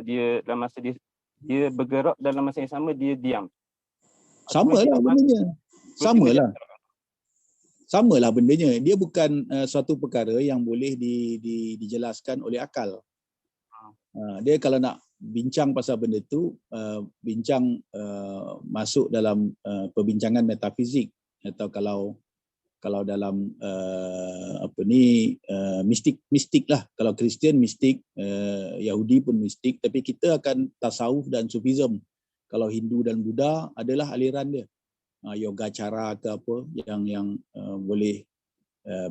dia dalam masa dia bergerak dalam masa yang sama dia diam. Samalah bendanya. Samalah bendanya. Dia bukan suatu perkara yang boleh dijelaskan oleh akal. Dia kalau nak bincang pasal benda tu, masuk dalam perbincangan metafizik, atau kalau dalam mistik lah. Kalau Kristian mistik, Yahudi pun mistik, tapi kita akan tasawuf dan sufism. Kalau Hindu dan Buddha adalah aliran dia. Yoga cara ke apa yang boleh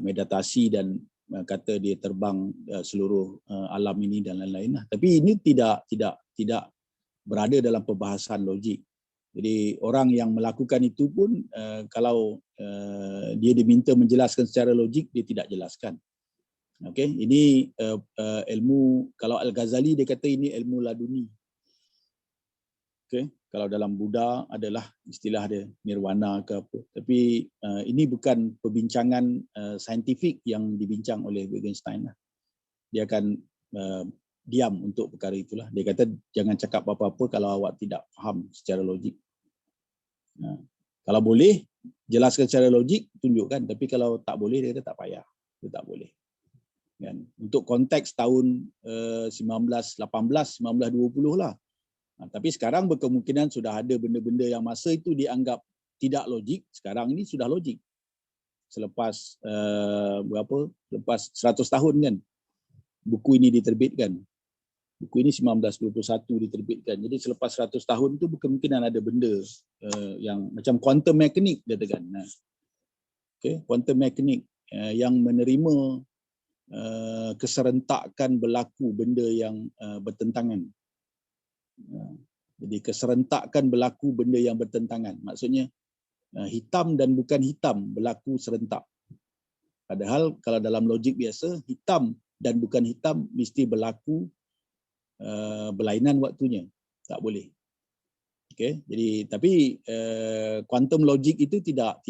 meditasi dan kata dia terbang seluruh alam ini dan lain-lain lah. Tapi ini tidak berada dalam perbahasan logik. Jadi orang yang melakukan itu pun kalau dia diminta menjelaskan secara logik, dia tidak jelaskan. Okey, ini ilmu, kalau Al-Ghazali dia kata ini ilmu laduni. Okey, kalau dalam Buddha adalah istilah dia nirwana ke apa. Tapi ini bukan perbincangan saintifik yang dibincang oleh Wittgenstein lah. Dia akan diam untuk perkara itulah. Dia kata jangan cakap apa-apa kalau awak tidak faham secara logik. Kalau boleh jelaskan secara logik, tunjukkan. Tapi kalau tak boleh, dia kata tak payah. Dia tak boleh. Kan? Untuk konteks tahun 1918, 1920 lah. Tapi sekarang berkemungkinan sudah ada benda-benda yang masa itu dianggap tidak logik, sekarang ini sudah logik. Selepas Lepas 100 tahun kan buku ini diterbitkan. Buku ini 1921 diterbitkan. Jadi selepas 100 tahun tu berkemungkinan ada benda yang macam quantum mechanics katakan. Okey, quantum mechanics yang menerima keserentakan berlaku benda yang bertentangan. Jadi keserentakan berlaku benda yang bertentangan. Maksudnya hitam dan bukan hitam berlaku serentak. Padahal kalau dalam logik biasa, hitam dan bukan hitam mesti berlaku berlainan waktunya. Tak boleh. Okey, jadi tapi quantum logic itu tidak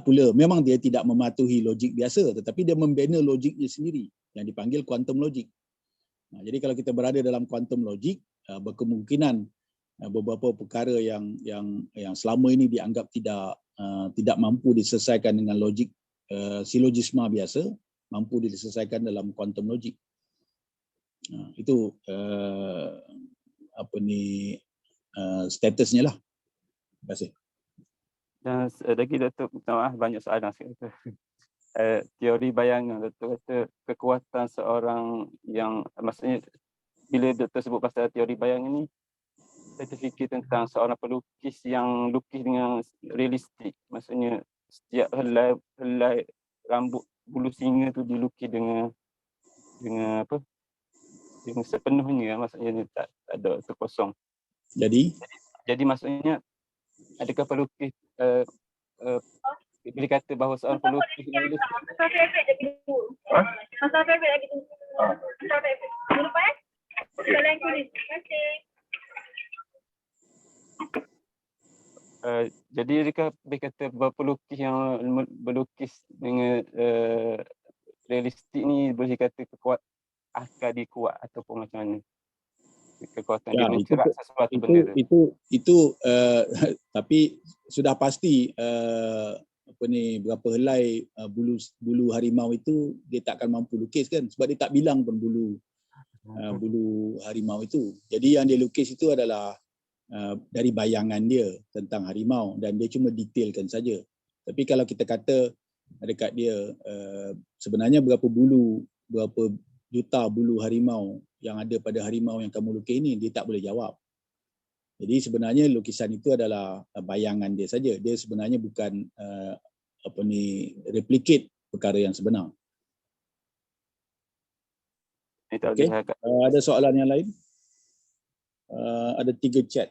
pula, memang dia tidak mematuhi logik biasa, tetapi dia membina logiknya sendiri yang dipanggil quantum logic. Jadi kalau kita berada dalam quantum logic, berkemungkinan beberapa perkara yang selama ini dianggap tidak mampu diselesaikan dengan logik silogisma biasa, mampu diselesaikan dalam quantum logic. Itu statusnya lah. Terima kasih. Dan lagi Datuk, minta maaf banyak soalan sikit. Teori bayangan, Doktor kata kekuatan seorang yang, maksudnya bila Doktor sebut pasal teori bayangan ni, saya terfikir tentang seorang pelukis yang lukis dengan realistik. Maksudnya setiap helai rambut bulu singa tu dilukis dengan apa? Dengan sepenuhnya, maksudnya tak ada terkosong. Jadi maksudnya adakah pelukis bila kata bahawa seorang pelukis ini jadi adakah dia kata bahawa pelukis yang berlukis dengan realistik ni boleh kata akal dia kuat ataupun macam mana? Kekuatan dia mencerak sesuatu benda itu tapi sudah pasti berapa helai bulu harimau itu dia tak akan mampu lukis kan, sebab dia tak bilang pun bulu harimau itu. Jadi yang dia lukis itu adalah dari bayangan dia tentang harimau, dan dia cuma detailkan saja. Tapi kalau kita kata dekat dia sebenarnya berapa juta bulu harimau yang ada pada harimau yang kamu lukis ini, dia tak boleh jawab. Jadi sebenarnya lukisan itu adalah bayangan dia saja. Dia sebenarnya bukan replicate perkara yang sebenar. Okay. Ada soalan yang lain? Ada 3 chat.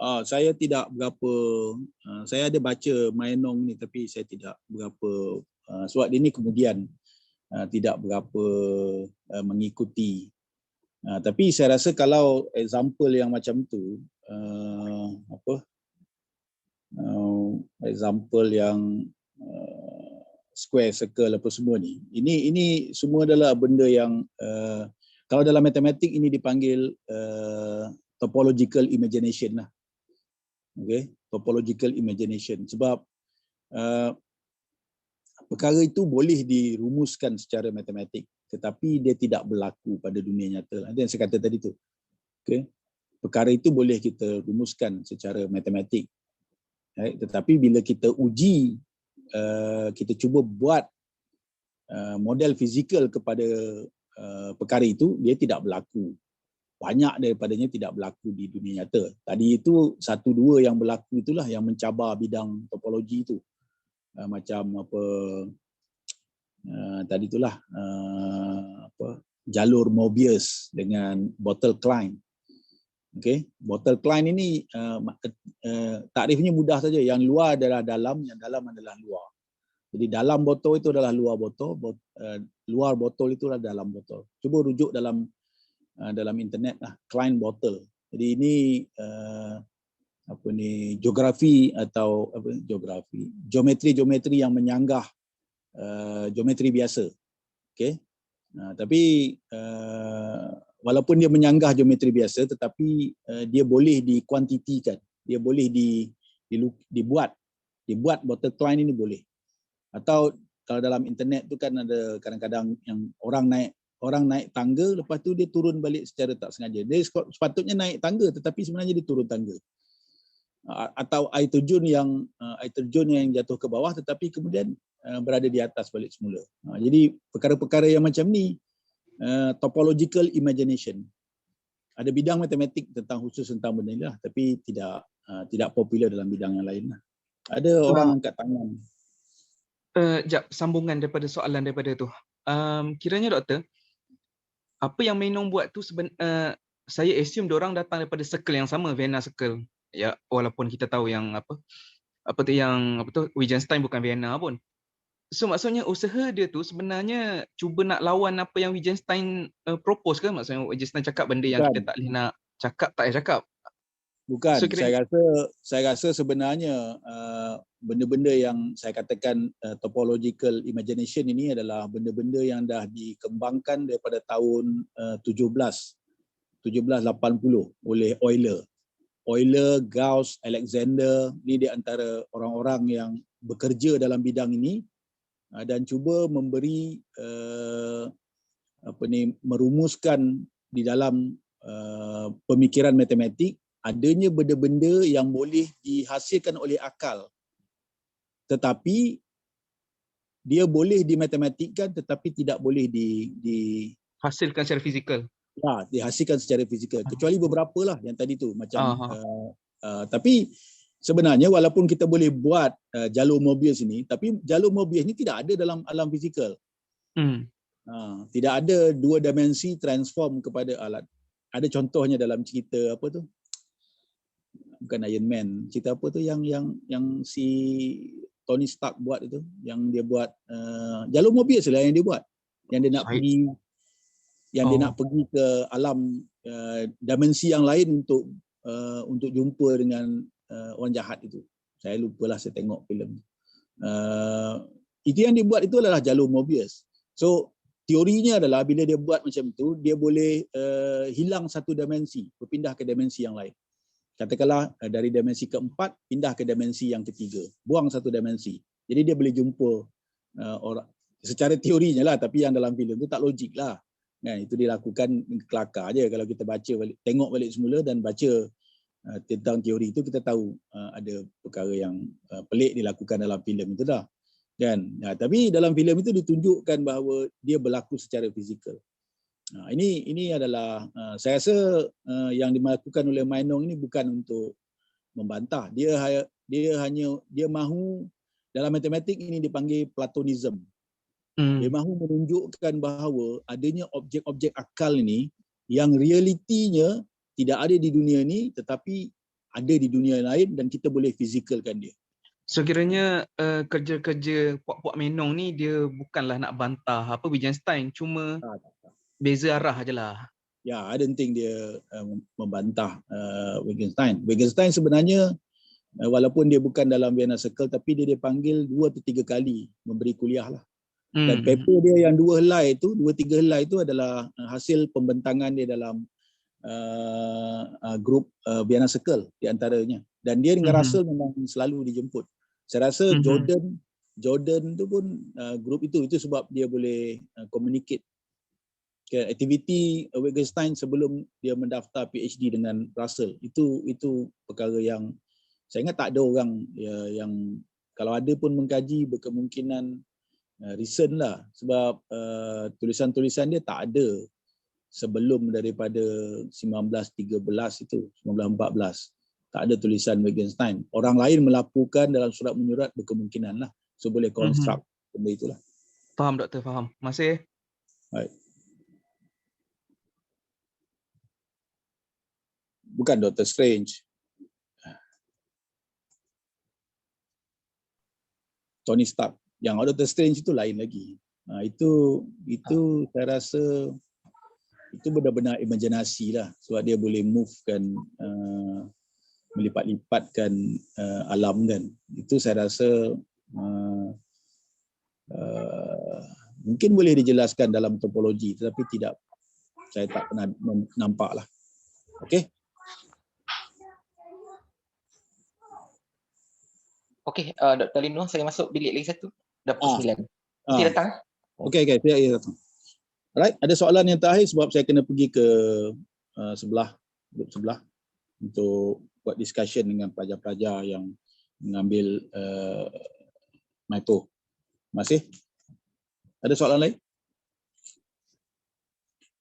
Saya tidak berapa, saya ada baca Mainong ni tapi saya tidak berapa, sebab dia ni kemudian tidak berapa mengikuti. Tapi saya rasa kalau example yang macam tu, example yang square, circle apa semua ni, ini semua adalah benda yang kalau dalam matematik ini dipanggil topological imagination lah. Okay, topological imagination. Sebab perkara itu boleh dirumuskan secara matematik, tetapi dia tidak berlaku pada dunia nyata. Itu yang saya kata tadi tu. Okay, perkara itu boleh kita rumuskan secara matematik. Right? Tetapi bila kita uji, kita cuba buat model fizikal kepada perkara itu, dia tidak berlaku. Banyak daripadanya tidak berlaku di dunia nyata. Tadi itu 1-2 yang berlaku itulah yang mencabar bidang topologi itu. Macam apa tadi itulah jalur Mobius dengan bottle Klein. Okey, bottle Klein ini takrifnya mudah saja. Yang luar adalah dalam, yang dalam adalah luar. Jadi dalam botol itu adalah luar botol, luar botol itu adalah dalam botol. Cuba rujuk dalam internet lah, Klein bottle. Jadi ini geografi atau geometri yang menyanggah geometri biasa. Okey. Tapi walaupun dia menyanggah geometri biasa, tetapi dia boleh dikuantitikan, dia boleh dibuat bottle Klein ini boleh. Atau kalau dalam internet tu kan ada kadang-kadang yang orang naik tangga, lepas tu dia turun balik secara tak sengaja. Dia sepatutnya naik tangga tetapi sebenarnya dia turun tangga. Atau air terjun yang jatuh ke bawah tetapi kemudian berada di atas balik semula. Jadi perkara-perkara yang macam ni topological imagination. Ada bidang matematik khusus tentang benda ni lah, tapi tidak popular dalam bidang yang lain lah. Ada orang angkat tangan. Sambungan daripada soalan daripada tu. Kiranya doktor, apa yang Mainong buat tu saya assume diorang datang daripada circle yang sama, Vienna Circle. Ya, walaupun kita tahu yang Wittgenstein bukan Vienna pun. So maksudnya usaha dia tu sebenarnya cuba nak lawan apa yang Wittgenstein propose ke? Maksudnya Wittgenstein cakap benda yang kita tak boleh nak cakap, tak payah cakap. Bukan, so, saya rasa sebenarnya benda-benda yang saya katakan topological imagination ini adalah benda-benda yang dah dikembangkan daripada tahun 1780 oleh Euler, Gauss, Alexander. Ini di antara orang-orang yang bekerja dalam bidang ini dan cuba memberi merumuskan di dalam pemikiran matematik adanya benda-benda yang boleh dihasilkan oleh akal, tetapi dia boleh dimatematikkan tetapi tidak boleh dihasilkan secara fizikal. Dihasilkan secara fizikal. Kecuali beberapa lah yang tadi tu macam. Tapi sebenarnya walaupun kita boleh buat jalur Mobius ini, tapi jalur Mobius ini tidak ada dalam alam fizikal. Tidak ada 2 dimensi transform kepada alat. Ada contohnya dalam cerita apa tu? Bukan Iron Man, cerita apa tu yang si Tony Stark buat itu, yang dia buat jalur Mobius lah yang dia buat, yang dia nak dia nak pergi ke alam dimensi yang lain untuk jumpa dengan orang jahat itu. Saya lupalah, saya tengok filem. Itu yang dia buat itu adalah jalur Mobius. So teorinya adalah bila dia buat macam itu, dia boleh hilang satu dimensi, berpindah ke dimensi yang lain. Katakanlah dari dimensi keempat pindah ke dimensi yang ketiga, buang satu dimensi. Jadi dia boleh jumpa orang secara teorinya lah, tapi yang dalam filem tu tak logik lah. Itu dilakukan kelakar aje. Kalau kita baca balik, tengok balik semula dan baca tentang teori itu, kita tahu ada perkara yang pelik dilakukan dalam filem itu dah. Kan? Tapi dalam filem itu ditunjukkan bahawa dia berlaku secara fizikal. Ini adalah saya rasa yang dilakukan oleh Mainong ini bukan untuk membantah. Dia mahu, dalam matematik ini dipanggil Platonism. Dia mahu menunjukkan bahawa adanya objek-objek akal ini yang realitinya tidak ada di dunia ini, tetapi ada di dunia lain dan kita boleh fizikalkan dia. So kiranya kerja-kerja puak-puak menong ni dia bukanlah nak bantah apa Wittgenstein, cuma beza arah je lah. Ya, I don't think dia membantah Wittgenstein. Wittgenstein sebenarnya walaupun dia bukan dalam Vienna Circle tapi dia dipanggil 2 atau 3 kali memberi kuliah lah. Dan paper dia yang 2 helai itu, 2-3 helai itu adalah hasil pembentangan dia dalam grup Vienna Circle di antaranya. Dan dia dengan Russell memang selalu dijemput. Saya rasa Jordan tu pun grup itu sebab dia boleh communicate aktiviti Wittgenstein sebelum dia mendaftar PhD dengan Russell. Itu perkara yang saya ingat tak ada orang yang kalau ada pun mengkaji berkemungkinan recent lah, sebab tulisan-tulisan dia tak ada sebelum daripada 1913 itu, 1914. Tak ada tulisan Wittgenstein. Orang lain melaporkan dalam surat menyurat berkemungkinan lah. So boleh construct benda itulah. Faham doktor, faham. Masih. Baik. Bukan Dr. Strange. Tony Stark. Yang Dr. Strange itu lain lagi. Itu saya rasa itu benar-benar imajinasi lah, sebab dia boleh move kan, melipat-lipatkan alam kan. Itu saya rasa mungkin boleh dijelaskan dalam topologi, tetapi tidak, saya tak pernah nampak lah. Okey. Okey, Dr. Lino, saya masuk bilik lagi satu. Dah pukul 9. Nanti datang. Okey, saya datang. Alright, ada soalan yang terakhir sebab saya kena pergi ke grup sebelah untuk buat discussion dengan pelajar-pelajar yang mengambil Maito. Masih? Ada soalan lain?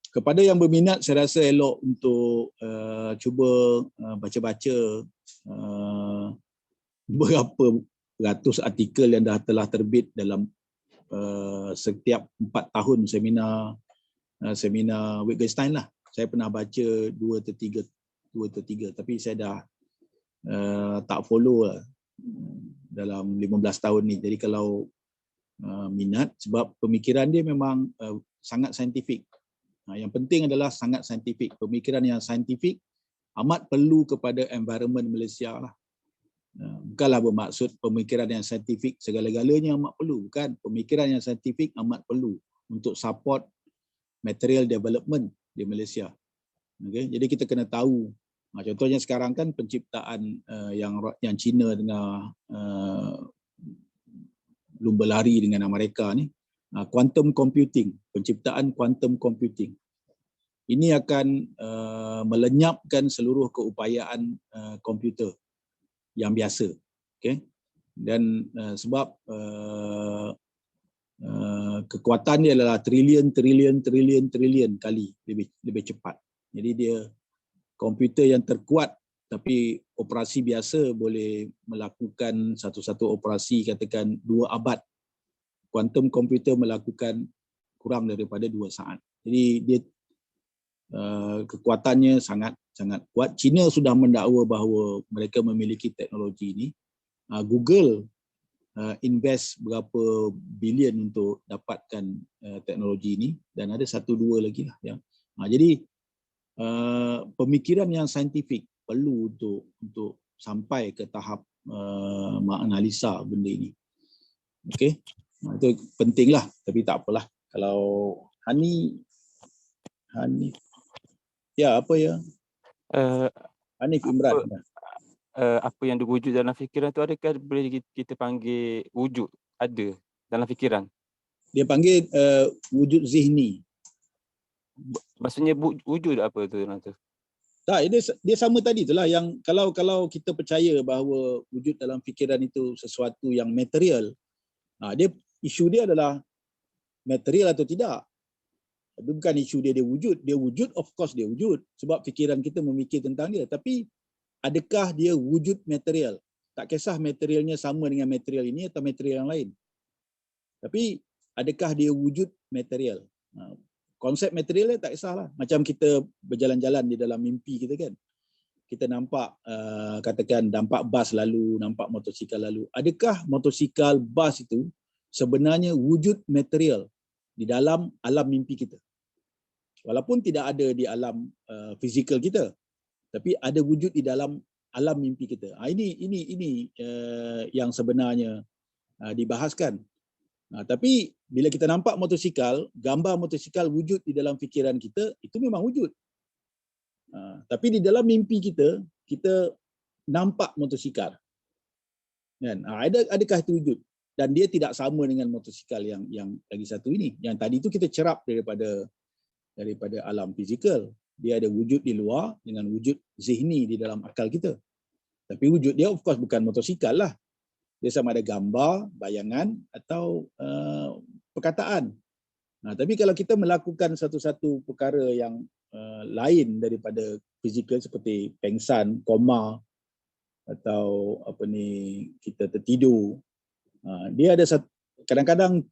Kepada yang berminat, saya rasa elok untuk cuba baca-baca berapa ratus artikel yang telah terbit dalam setiap 4 tahun seminar Wittgenstein lah. Saya pernah baca 2 atau 3, tapi saya dah tak follow lah dalam 15 tahun ni. Jadi kalau minat, sebab pemikiran dia memang sangat saintifik. Yang penting adalah sangat saintifik. Pemikiran yang saintifik amat perlu kepada environment Malaysia lah. Bukanlah bermaksud pemikiran yang saintifik segala-galanya amat perlu. Bukan. Pemikiran yang saintifik amat perlu untuk support material development di Malaysia. Okay? Jadi kita kena tahu. Contohnya sekarang kan penciptaan yang China tengah lumba lari dengan Amerika ni, quantum computing, penciptaan quantum computing. Ini akan melenyapkan seluruh keupayaan komputer yang biasa. Okay? Dan sebab kekuatan dia adalah trilion kali lebih cepat. Jadi dia komputer yang terkuat, tapi operasi biasa boleh melakukan satu operasi katakan 2 abad. Quantum komputer melakukan kurang daripada 2 saat. Jadi dia kekuatannya sangat kuat. China sudah mendakwa bahawa mereka memiliki teknologi ini. Google invest berapa bilion untuk dapatkan teknologi ini, dan ada 1-2 lagi lah yang. Jadi pemikiran yang saintifik perlu untuk sampai ke tahap menganalisa benda ini. Okey. Itu pentinglah, tapi tak apalah. Kalau Hanif ya, apa ya? Hanif Imran. Apa yang diwujud dalam fikiran tu, adakah boleh kita panggil wujud ada dalam fikiran? Dia panggil wujud zihni. Maksudnya wujud apa tu nanti? Tak, dia sama tadi itulah, yang kalau kita percaya bahawa wujud dalam fikiran itu sesuatu yang material, isu dia adalah material atau tidak. Tapi bukan isu dia wujud. Dia wujud, of course dia wujud. Sebab fikiran kita memikir tentang dia. Tapi adakah dia wujud material? Tak kisah materialnya sama dengan material ini atau material yang lain. Tapi adakah dia wujud material? Konsep material dia tak kisahlah. Macam kita berjalan-jalan di dalam mimpi kita kan. kita nampak katakan nampak bas lalu, nampak motosikal lalu. Adakah motosikal, bas itu sebenarnya wujud material di dalam alam mimpi kita? Walaupun tidak ada di alam fizikal kita, tapi ada wujud di dalam alam mimpi kita. Ini yang sebenarnya dibahaskan. Tapi bila kita nampak motosikal, gambar motosikal wujud di dalam fikiran kita, itu memang wujud. Tapi di dalam mimpi kita, kita nampak motosikal. Kan? Adakah itu wujud? Dan dia tidak sama dengan motosikal yang lagi satu ini. Yang tadi itu kita cerap daripada alam fizikal. Dia ada wujud di luar dengan wujud zihni di dalam akal kita. Tapi wujud dia of course bukan motosikal lah. Dia sama ada gambar, bayangan atau perkataan. Tapi kalau kita melakukan satu-satu perkara yang lain daripada fizikal seperti pengsan, koma atau kita tertidur, dia ada kadang-kadang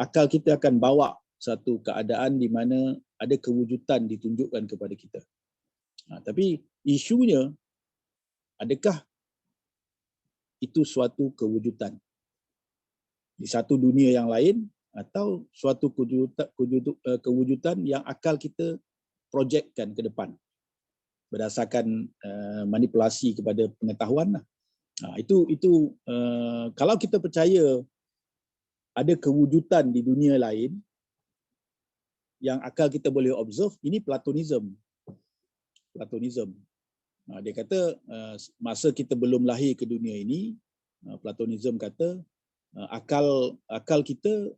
akal kita akan bawa satu keadaan di mana ada kewujudan ditunjukkan kepada kita. Tapi isunya, adakah itu suatu kewujudan di satu dunia yang lain atau suatu kewujudan yang akal kita projekkan ke depan berdasarkan manipulasi kepada pengetahuan lah. Itu kalau kita percaya ada kewujudan di dunia lain yang akal kita boleh observe, ini Platonism. Dia kata masa kita belum lahir ke dunia ini, Platonism kata akal kita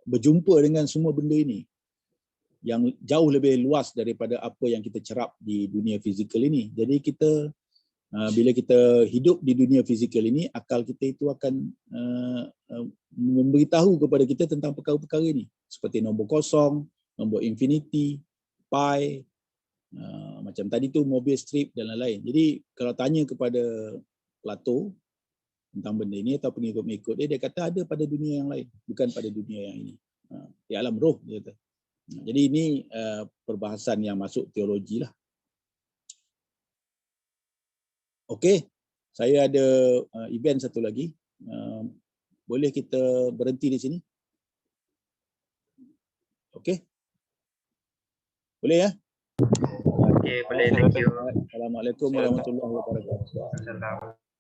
berjumpa dengan semua benda ini yang jauh lebih luas daripada apa yang kita cerap di dunia fizikal ini. Jadi kita bila kita hidup di dunia fizikal ini, akal kita itu akan memberitahu kepada kita tentang perkara-perkara ini seperti nombor kosong, nombor infinity, pi, macam tadi tu Mobius strip dan lain-lain. Jadi kalau tanya kepada Plato tentang benda ini atau pengikut-pengikut dia kata ada pada dunia yang lain, bukan pada dunia yang ini. Di alam roh dia kata. Jadi ini perbahasan yang masuk teologi lah. Okey, saya ada event satu lagi. Boleh kita berhenti di sini? Okey. Boleh ya? Okey, boleh. Thank you. Assalamualaikum warahmatullahi wabarakatuh. Assalamualaikum.